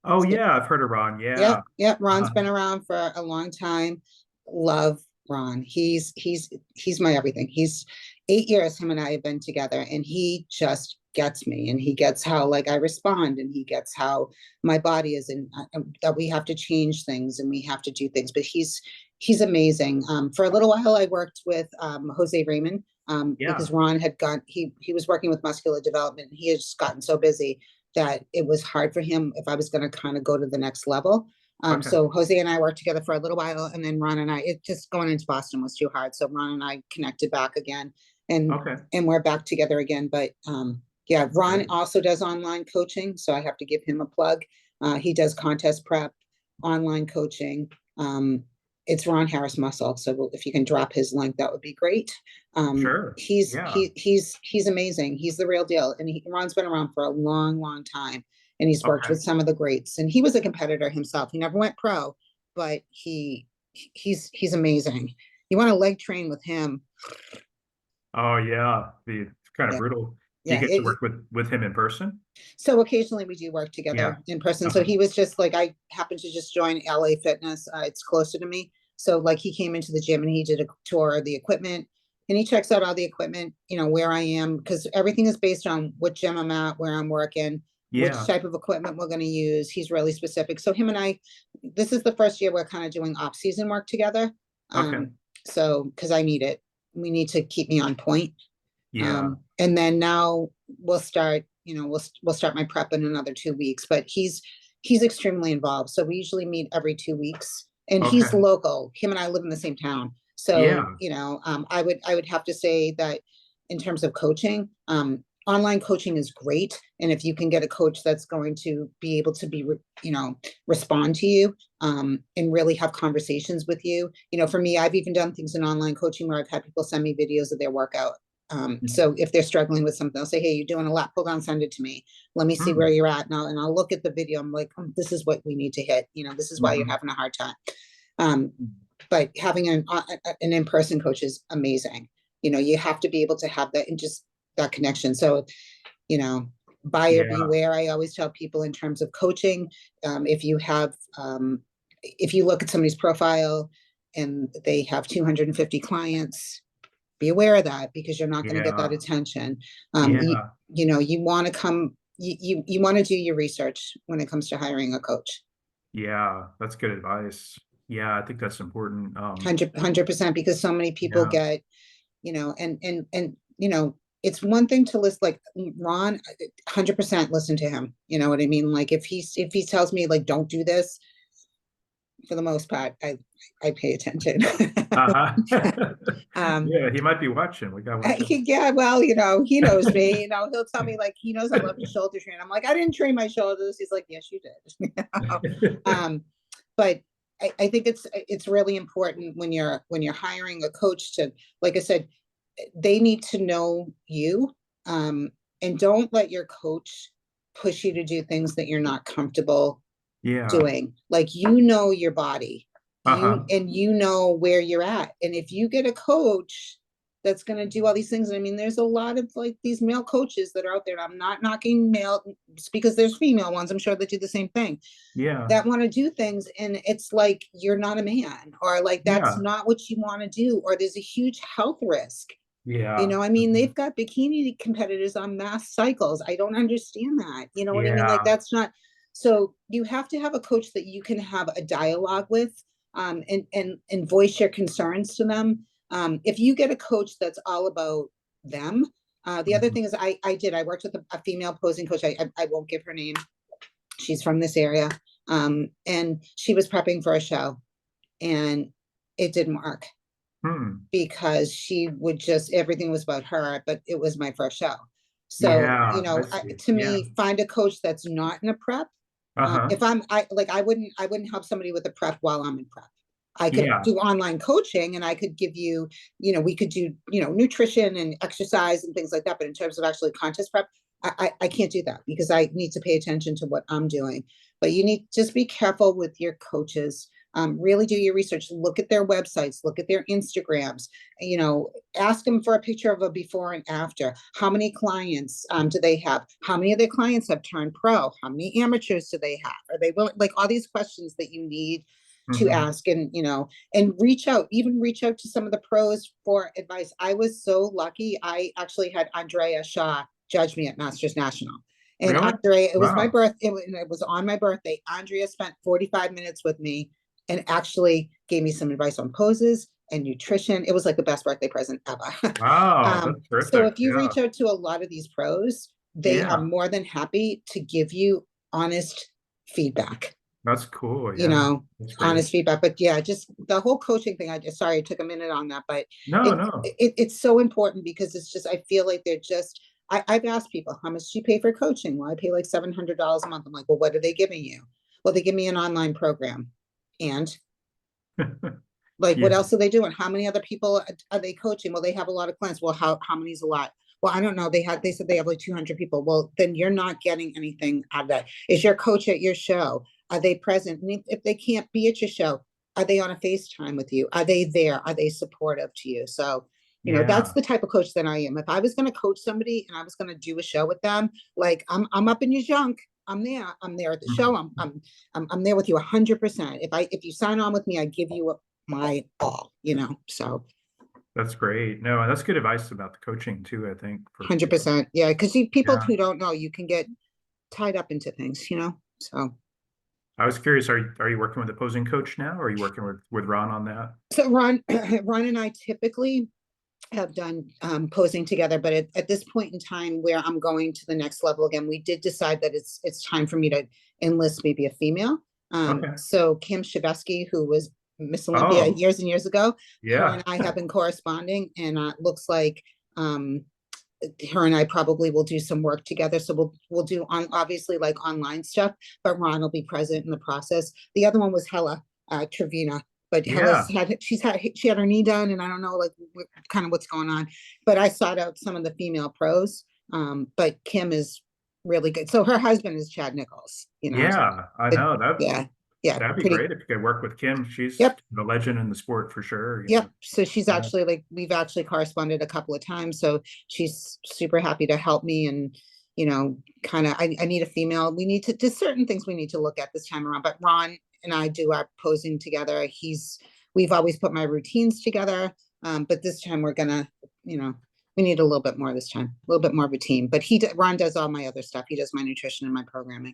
Oh, yeah. I've heard of Ron. Yep, Yeah. yep. Ron's Uh, been around for a long time. Love Ron. He's my everything. He's 8 years him and I have been together, and he just gets me, and he gets how like I respond, and he gets how my body is, and that we have to change things and we have to do things. But he's amazing. For a little while, I worked with Jose Raymond. yeah. Because Ron had gone, he was working with muscular development. He had just gotten so busy that it was hard for him if I was going to kind of go to the next level. Okay. So Jose and I worked together for a little while, and then Ron and I, it just going into Boston was too hard. So Ron and I connected back again, and Okay. and we're back together again. But yeah, Ron Great. also does online coaching, so I have to give him a plug. He does contest prep, online coaching. It's Ron Harris Muscle. So if you can drop his link, that would be great. Sure. He's Yeah. he's amazing. He's the real deal, and Ron's been around for a long, long time, and he's worked Okay. with some of the greats. And he was a competitor himself. He never went pro, but he's amazing. You want to leg train with him? Oh, yeah. It's kind of Yeah, brutal. Do you yeah. get to work with him in person? So occasionally we do work Yeah. together in person. So Okay. he was just like, I happened to just join LA Fitness. It's closer to me. So like he came into the gym and he did a tour of the equipment, and he checks out all the equipment, where I am, because everything is based on what gym I'm at, where I'm working, which Yeah. type of equipment we're going to use. He's really specific. So him and I, this is the first year we're kind of doing off season work together. Okay. So because I need it, we need to keep me on point. Yeah. And then now we'll start, we'll start my prep in another 2 weeks, but he's extremely involved. So we usually meet every 2 weeks, and he's Okay. local. Him and I live in the same town. So, Yeah. I would have to say that in terms of coaching, online coaching is great. And if you can get a coach that's going to be able to respond to you, and really have conversations with you. For me, I've even done things in online coaching where I've had people send me videos of their workout. So if they're struggling with something, I'll say, hey, you're doing a lat pull down, send it to me. Let me see where Hmm. you're at now. And I'll look at the video. I'm like, this is what we need to hit. This is why you're Hmm. having a hard time. Um, but having an in-person coach is amazing. You have to be able to have that and just that connection. So, you know, buyer Yeah. beware. I always tell people in terms of coaching, if if you look at somebody's profile and they have 250 clients, be aware of that because you're not going to get that Yeah. attention. You, Yeah. you want to come, you want to do your research when it comes to hiring a coach. Yeah, that's good advice. Yeah, I think that's important. 100%, because so many people Yeah, get, it's one thing to list like Ron, 100% listen to him. You know what I mean? Like if he tells me like don't do this, for the most part, I pay attention. uh-huh. um, Yeah, he might be watching. We gotta watch out. yeah, well, he knows me. He'll tell me like he knows I love to shoulder train. I'm like, I didn't train my shoulders. He's like, yes, you did. um, but I think it's really important when you're hiring a coach to, like I said, they need to know you, um, and don't let your coach push you to do things that you're not comfortable Yeah. doing. Like, your body, Uh-huh. you know where you're at. And if you get a coach that's going to do all these things, I mean, there's a lot of like these male coaches that are out there. And I'm not knocking male, because there's female ones, I'm sure, that do the same thing, Yeah. that want to do things. And it's like, you're not a man, or like, that's Yeah. not what you want to do, or there's a huge health risk. Yeah. I mean, Mhm. they've got bikini competitors on mass cycles. I don't understand that. You know what I mean? Like, Yeah. that's not, so you have to have a coach that you can have a dialogue with, and voice your concerns to them. If you get a coach that's all about them, the other Mhm. thing is I worked with a female posing coach. I won't give her name. She's from this area. And she was prepping for a show, and it didn't work, Hmm. because she would just, everything was about her, but it was my first show. So, Yeah, I see. to Yeah. me, find a coach that's not in a prep. Uh-huh. If I wouldn't help somebody with a prep while I'm in prep. I could Yeah. do online coaching, and I could give you, we could do, nutrition and exercise and things like that. But in terms of actually contest prep, I can't do that, because I need to pay attention to what I'm doing. But you need just be careful with your coaches. Really do your research, look at their websites, look at their Instagrams, you know, ask them for a picture of a before and after. How many clients do they have? How many of their clients have turned pro? How many amateurs do they have? Are they willing? Like, all these questions that you need to Hmm. ask, and and even reach out to some of the pros for advice. I was so lucky. I actually had Andrea Shaw judge me at Masters National. And Really? Andrea, it was my Wow. birth, it was on my birthday. Andrea spent 45 minutes with me and actually gave me some advice on poses and nutrition. It was like the best birthday present ever. Wow, that's So terrific. if you Yeah. reach out to a lot of these pros, they are Yeah. more than happy to give you honest feedback, That's cool. you Yeah. know, That's great. honest feedback. But yeah, just the whole coaching thing. I just, sorry, I took a minute on that, but No, no. it's so important, because it's just, I feel like they're just, I've asked people, how much do you pay for coaching? Well, I pay like $700 a month. I'm like, well, what are they giving you? Well, they give me an online program. And like, Yeah. what else are they doing? How many other people are they coaching? Well, they have a lot of clients. Well, how many is a lot? Well, I don't know. They said they have like 200 people. Well, then you're not getting anything out of that. Is your coach at your show? Are they present? And if they can't be at your show, are they on a FaceTime with you? Are they there? Are they supportive to you? So, that's Yeah. the type of coach that I am. If I was going to coach somebody and I was going to do a show with them, like, I'm up in your junk. I'm there. I'm there at the show. Mhm. I'm there with you 100%. If you sign on with me, I give you my all, so That's great. No, that's good advice about the coaching too, I think, for people. 100%. Yeah. Because people Yeah. who don't know, you can get tied up into things, so. I was curious, are you working with a posing coach now, or are you working with Ron on that? So Ron and I typically have done posing together, but at this point in time where I'm going to the next level again, we did decide that it's time for me to enlist maybe a female. Okay. So Kim Shabesky, who was Miss Olympia Oh, years and years ago, her and yeah. I have been corresponding, and it looks like um, her and I probably will do some work together. So we'll do on obviously like online stuff, but Ron will be present in the process. The other one was Hella Trevina, but Yeah. she had her knee done, and I don't know like kind of what's going on. But I sought out some of the female pros. But Kim is really good. So her husband is Chad Nichols. Yeah. I But know yeah, yeah, that'd be pretty. great if you could work with Kim. She's Yep. a legend in the sport for sure. Yep. So she's Yeah. actually like, we've actually corresponded a couple of times. So she's super happy to help me, and, kind of, I need a female. We need to, there's certain things we need to look at this time around, but Ron and I do our posing together. We've always put my routines together. But this time we're gonna, we need a little bit more this time, a little bit more of a team, but Ron does all my other stuff. He does my nutrition and my programming.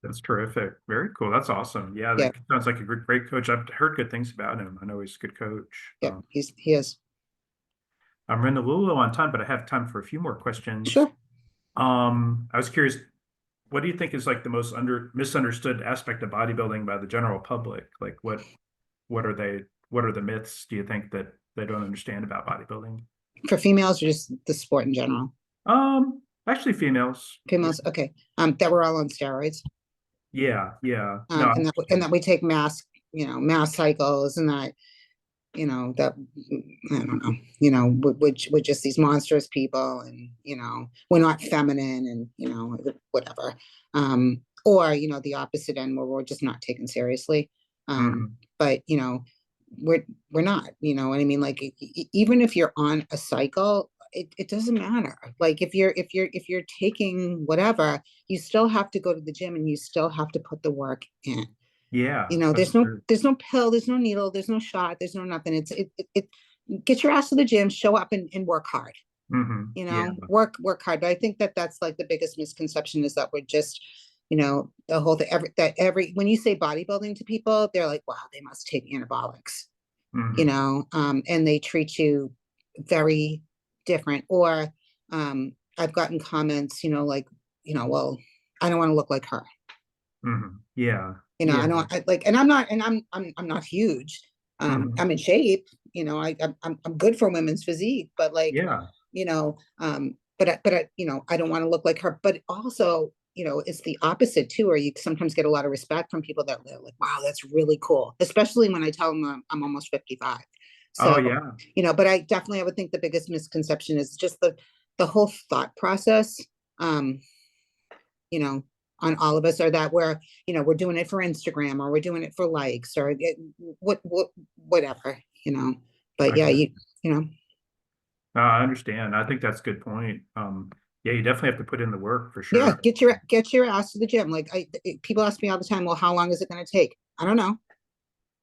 That's terrific. Very cool. That's awesome. Yeah, Yeah, that sounds like a great coach. I've heard good things about him. I know he's a good coach. yeah, he is. I'm running a little low on time, but I have time for a few more questions. Sure. I was curious, what do you think is like the most misunderstood aspect of bodybuilding by the general public? Like what are they what are the myths do you think that they don't understand about bodybuilding? For females or just the sport in general? Actually females. Yeah. Females, okay. That we're all on steroids. Yeah, yeah. No, I And understand. that we take mass, mass cycles, and that, that I don't know, we're just these monstrous people, and we're not feminine, and whatever. Or the opposite end, where we're just not taken seriously. Mhm. But we're not, what I mean? Like, even if you're on a cycle, it doesn't matter. Like, if you're taking whatever, you still have to go to the gym, and you still have to put the work in. Yeah, that's There's no true. there's no pill, there's no needle, there's no shot, there's no nothing. Get your ass to the gym, show up, and work hard. Yeah. Work hard. But I think that that's like the biggest misconception, is that we're just, the whole thing. Every when you say bodybuilding to people, they're like, wow, they must take anabolics, Hmm. and they treat you very different. Or I've gotten comments, like, well, I don't want to look like her. Yeah. I Yeah. don't like, and I'm not huge. Hmm. I'm in shape. I'm good for women's physique, but like, Yeah. I don't want to look like her. But also, it's the opposite too, or you sometimes get a lot of respect from people that are like, wow, that's really cool. Especially when I tell them I'm almost 55. Oh So, yeah. but I would think the biggest misconception is just the whole thought process. Um, you know, on all of us, or that we're doing it for Instagram, or we're doing it for likes, or whatever, but I yeah, got you know, I understand. I think that's a good point. Yeah, you definitely have to put in the work for yeah, sure. get your ass to the gym. Like, people ask me all the time, well, how long is it going to take? I don't know.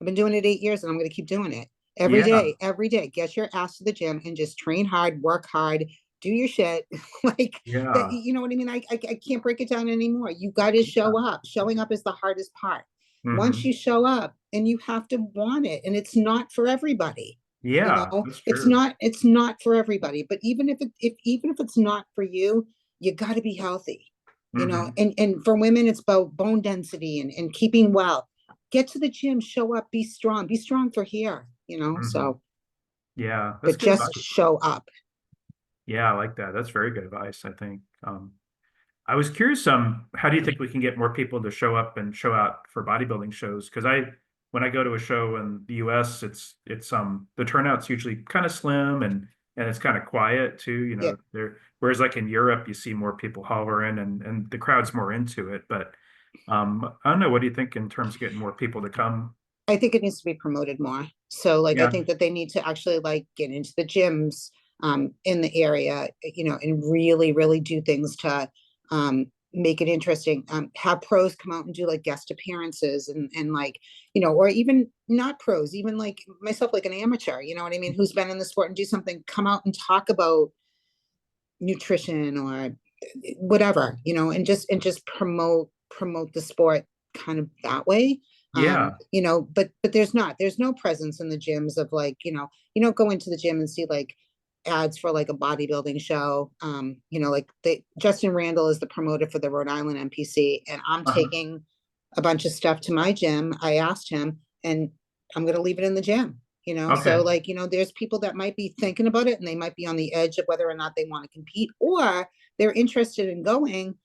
I've been doing it 8 years, and I'm going to keep doing it every Yeah. day, every day. Get your ass to the gym and just train hard, work hard, do your shit. Like that, Yeah. you know what I mean? I can't break it down anymore. You got to Yeah. show up. Showing up is the hardest part. Once Hmm. you show up, and you have to want it, and it's not for everybody. Yeah, that's It's true. not for everybody. But even if it's not for you, you got to be healthy. Hmm. And for women, it's about bone density, and keeping well. Get to the gym, show up, be strong for here. Hmm. So, Yeah, that's but good just advice. show up. Yeah, I like that. That's very good advice, I think. I was curious, how do you think we can get more people to show up and show out for bodybuilding shows? Because when I go to a show in the US, it's the turnout's usually kind of slim and it's kind of quiet too, Yeah, whereas like in Europe, you see more people hollering and the crowd's more into it. But I don't know, what do you think in terms of getting more people to come? I think it needs to be promoted more. So, like, I Yeah. think that they need to actually, like, get into the gyms in the area, and really, really do things to make it interesting. Have pros come out and do like guest appearances, and like, or even not pros, even like myself, like an amateur, you know what I mean, who's been in the sport, and do something, come out and talk about nutrition or whatever, and just promote the sport kind of that way. Yeah. But there's no presence in the gyms of, like, you don't go into the gym and see like ads for like a bodybuilding show. Like, Justin Randall is the promoter for the Rhode Island NPC, and I'm Uh-huh. taking a bunch of stuff to my gym. I asked him, and I'm going to leave it in the gym. So, Okay. like, there's people that might be thinking about it, and they might be on the edge of whether or not they want to compete, or they're interested in going,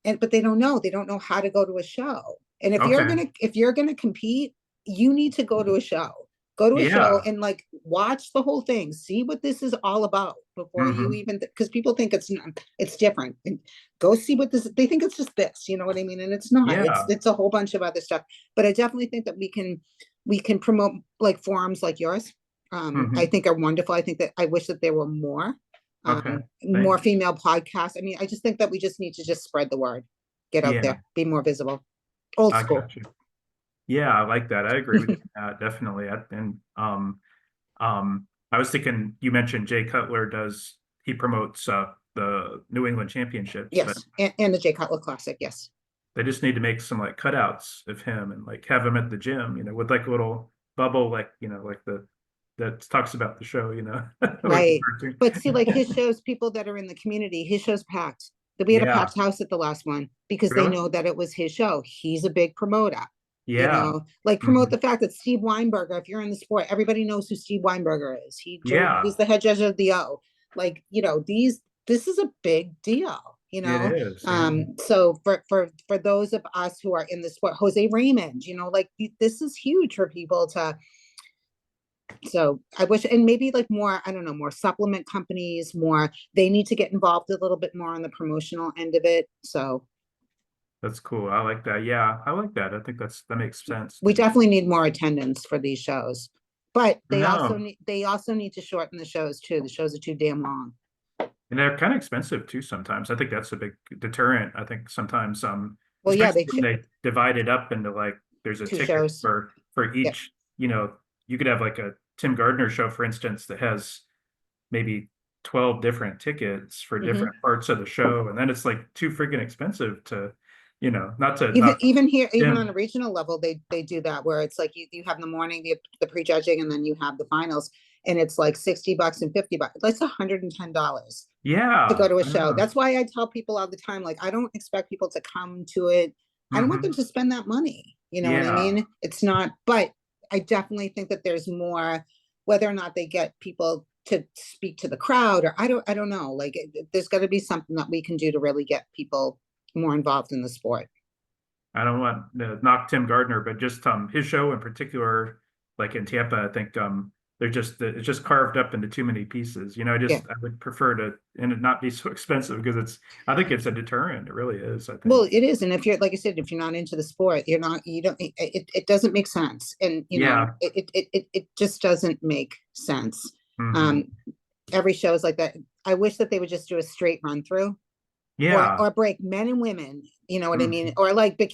but they don't know how to go to a show. And if you're Okay. gonna if you're gonna compete, you need to go to a show. Go to a show Yeah. and, like, watch the whole thing. See what this is all about before you Hmm. even, because people think it's different. And go see what this. They think it's just this. You know what I mean? And it's not. It's Yeah. it's a whole bunch of other stuff. But I definitely think that we can promote like forums like yours. I Hmm. think are wonderful. I think that I wish that there were more Okay. more Thanks. female podcasts. I mean, I just think that we just need to just spread the word, get out Yeah, there, be more visible. Old I school. got you. Yeah, I like that. I agree with you on that, definitely. And I was thinking you mentioned Jay Cutler he promotes the New England Championships, but Yes, and the Jay Cutler Classic. Yes. They just need to make some like cutouts of him and like have him at the gym, with like a little bubble, like like the that talks about the show, like the Right. But see, like his cartoon. shows, people that are in the community, his show's packed. That we had a Yeah, packed house at the last one because they really. know that it was his show. He's a big promoter, Yeah. like promote Hmm. the fact that Steve Weinberger, if you're in the sport, everybody knows who Steve Weinberger is. Yeah, He's the head judge of the O. Like, this is a big deal. it is. Yeah. So for those of us who are in the sport, Jose Raymond, like this is huge for people to. So I wish, and maybe like more, I don't know, more supplement companies, they need to get involved a little bit more on the promotional end of it. So That's cool. I like that. Yeah, I like that. I think that makes sense we to me. definitely need more attendance for these shows, but No, they also need to shorten the shows too. The shows are too damn long. and they're kind of expensive too sometimes. I think that's a big deterrent. I think sometimes, Well, yeah, especially when they divide it up into like there's a two ticket shows. for Yep. each. You could have like a Tim Gardner show, for instance, that has maybe 12 different tickets for Mhm. different parts of the show, and then it's like too freaking expensive to, not to Even not even here, even on Tim. a regional level, they do that where it's like you have in the morning the prejudging, and then you have the finals, and it's like $60 and $50. That's $110 to go Yeah, to a I show. know. That's why I tell people all the time, like, I don't expect people to come to it. I don't want them Hmm. to spend that money. You know what I Yeah. mean? It's not, but I definitely think that there's more, whether or not they get people to speak to the crowd, or I don't know. Like, there's got to be something that we can do to really get people more involved in the sport. I don't want to knock Tim Gardner, but just his show in particular, like in Tampa, I think it's just carved up into too many pieces. Yeah. I would prefer to and it not be so expensive because I think it's a deterrent. It really is, I think. Well, it is, and if you're, like I said, if you're not into the sport, you don't. It doesn't make sense, and Yeah. it just doesn't make sense. Hmm. Um, every show is like that. I wish that they would just do a straight run through, Yeah. or break men and women. You know what I mean? Hmm. Or like put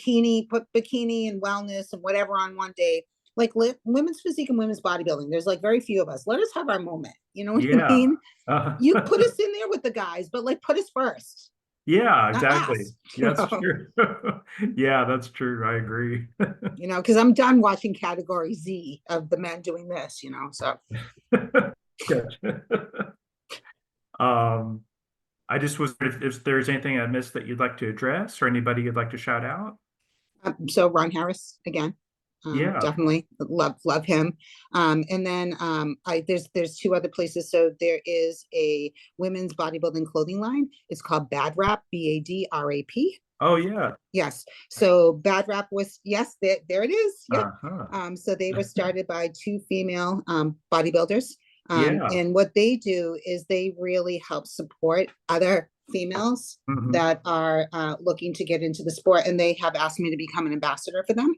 bikini and wellness and whatever on one day. Like women's physique and women's bodybuilding. There's like very few of us. Let us have our moment. You know what I Yeah. mean? You put us in there with the guys, but like put us first, Yeah, not exactly. us. Yeah, that's true. Yeah, that's true. I agree. Because I'm done watching category Z of the men doing this, so. Gotcha. Um, I just was if there's anything I missed that you'd like to address or anybody you'd like to shout out. So Ron Harris again, Yeah. definitely love him. And then there's two other places. So there is a women's bodybuilding clothing line. It's called Bad Rap, BADRAP. Oh yeah. Yes. So Bad Rap was, yes, there it is. Yep. Uh-huh. So they were started by two female bodybuilders. Yeah. And what they do is they really help support other females Hmm. that are looking to get into the sport. And they have asked me to become an ambassador for them.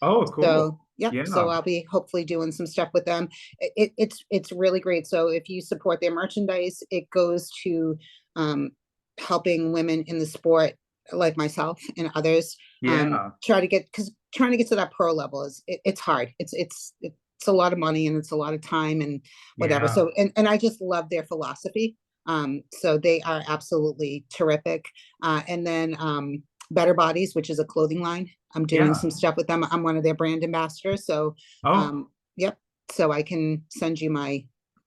Oh, cool. So yep. So Yeah. I'll be hopefully doing some stuff with them. It's really great. So if you support their merchandise, it goes to helping women in the sport like myself and others, Yeah. trying to get to that pro level it's hard. It's a lot of money and it's a lot of time and whatever. Yeah. So and I just love their philosophy. So they are absolutely terrific. And then Better Bodies, which is a clothing line. I'm doing Yeah. some stuff with them. I'm one of their brand ambassadors. So Oh, yep. So I can send you my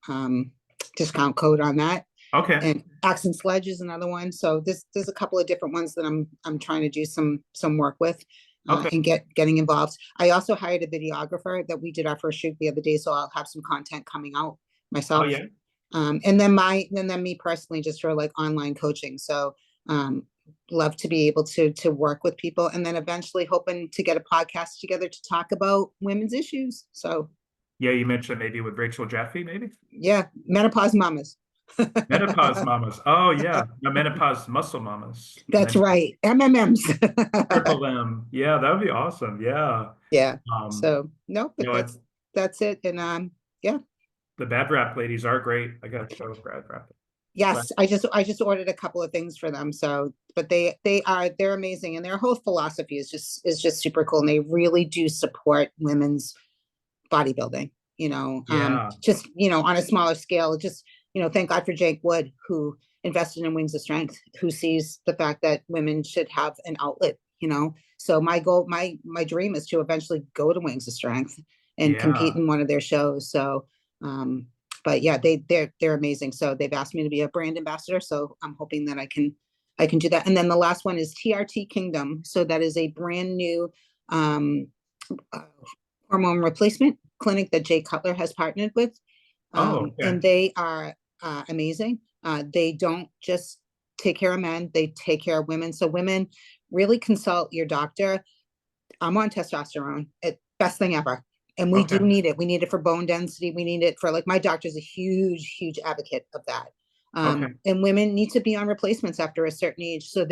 um discount code on that. okay. And Accent Sledge is another one. So there's a couple of different ones that I'm trying to do some work with, Okay. and getting involved. I also hired a videographer that we did our first shoot the other day, so I'll have some content coming out Oh myself. yeah. And then me personally, just for like online coaching. So love to be able to work with people, and then eventually hoping to get a podcast together to talk about women's issues. So Yeah, you mentioned maybe with Rachel Jaffe, maybe? yeah, menopause mamas. Menopause mamas. Oh yeah. No, menopause muscle mamas. That's right. MMMs. Triple M. Yeah, that would be awesome. Yeah. Yeah. Um, So no, you but know, I, that's it. And yeah. the bad rap ladies are great. I got to show bad rap. But Yes, I just ordered a couple of things for them. So, but they're amazing, and their whole philosophy is just super cool. And they really do support women's bodybuilding. yeah. Just on a smaller scale. Just thank God for Jake Wood, who invested in Wings of Strength, who sees the fact that women should have an outlet. So my goal, my dream is to eventually go to Wings of Strength and compete Yeah. in one of their shows. So, but yeah, they're amazing. So they've asked me to be a brand ambassador. So I'm hoping that I can do that. And then the last one is TRT Kingdom. So that is a brand new um, uh, hormone replacement clinic that Jay Cutler has partnered with. Oh, okay. And they are amazing. They don't just take care of men, they take care of women. So women, really consult your doctor. I'm on testosterone. Best thing ever. And we do Okay. need it. We need it for bone density. We need it for, like, my doctor's a huge, huge advocate of that. Okay. And women need to be on replacements after a certain age. So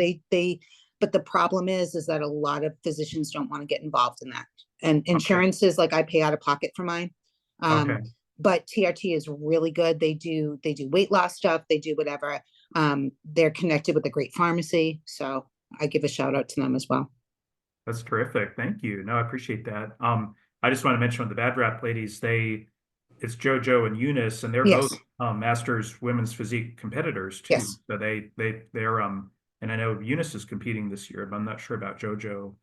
but the problem is that a lot of physicians don't want to get involved in that. And Okay. insurance is like, I pay out of pocket for mine. Okay. But TRT is really good. They do weight loss stuff. They do whatever. They're connected with a great pharmacy. So I give a shout out to them as well. That's terrific. Thank you. No, I appreciate that. I just want to mention with the Bad Rap ladies, it's JoJo and Eunice, and they're both Yes. masters women's physique competitors too. Yes. So they're and I know Eunice is competing this year, but I'm not sure about JoJo.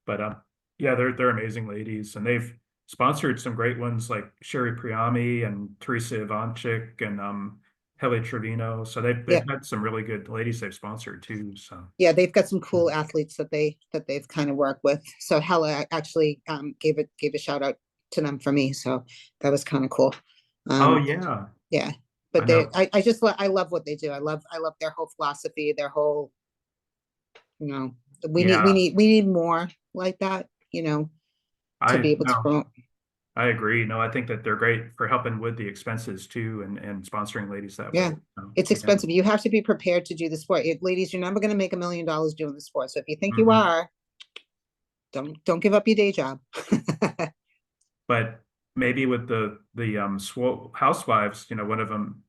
But yeah, they're amazing ladies, and they've sponsored some great ones like Sherry Priami and Teresa Ivanchik and Hele Trevino. So they've Yeah. had some really good ladies they've sponsored too. So Yeah, they've got some cool athletes that they've kind of worked with. So Hella actually gave a shout out to them for me. So that was kind of cool. oh Um, yeah, yeah, I but know. I love what they do. I love their whole philosophy, their whole, you know, Yeah, we need more like that, to be I able to no. promote. I agree. No, I think that they're great for helping with the expenses too and sponsoring ladies that way. Yeah. So, It's yeah. expensive. You have to be prepared to do the sport. Ladies, you're never going to make $1 million doing the sport. So if you think you Hmm. are, don't give up your day job. But maybe with the housewives, one of them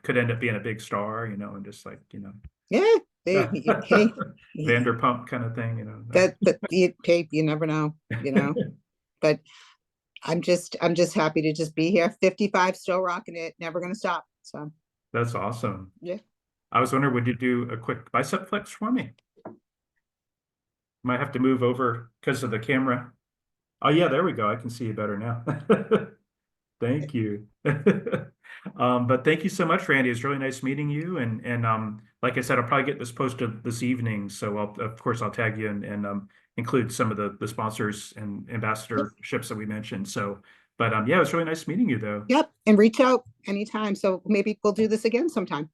could end up being a big star, and just like, Yeah, hey, Vanderpump kind of thing, you never know, but I'm just happy to just be here. 55, still rocking it, never gonna stop. So That's awesome. yeah, I was wondering, would you do a quick bicep flex for me? Might have to move over because of the camera. Oh yeah, there we go. I can see you better now. Thank you. But thank you so much, Randy. It's really nice meeting you. And like I said, I'll probably get this posted this evening. So of course I'll tag you and include some of the sponsors and yep, ambassadorships that we mentioned. So, but yeah, it was really nice meeting you though. yep, and reach out anytime. So maybe we'll do this again sometime.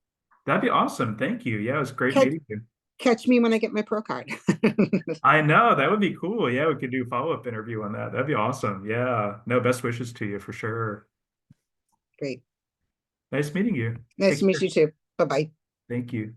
That'd be awesome. Thank you. Yeah, it was great Catch meeting you. catch me when I get my pro card. I know that would be cool. Yeah, we could do a follow-up interview on that. That'd be awesome. Yeah. No, best wishes to you for sure. Great, Nice meeting you. nice to Take meet care. you too. Bye bye. Thank you.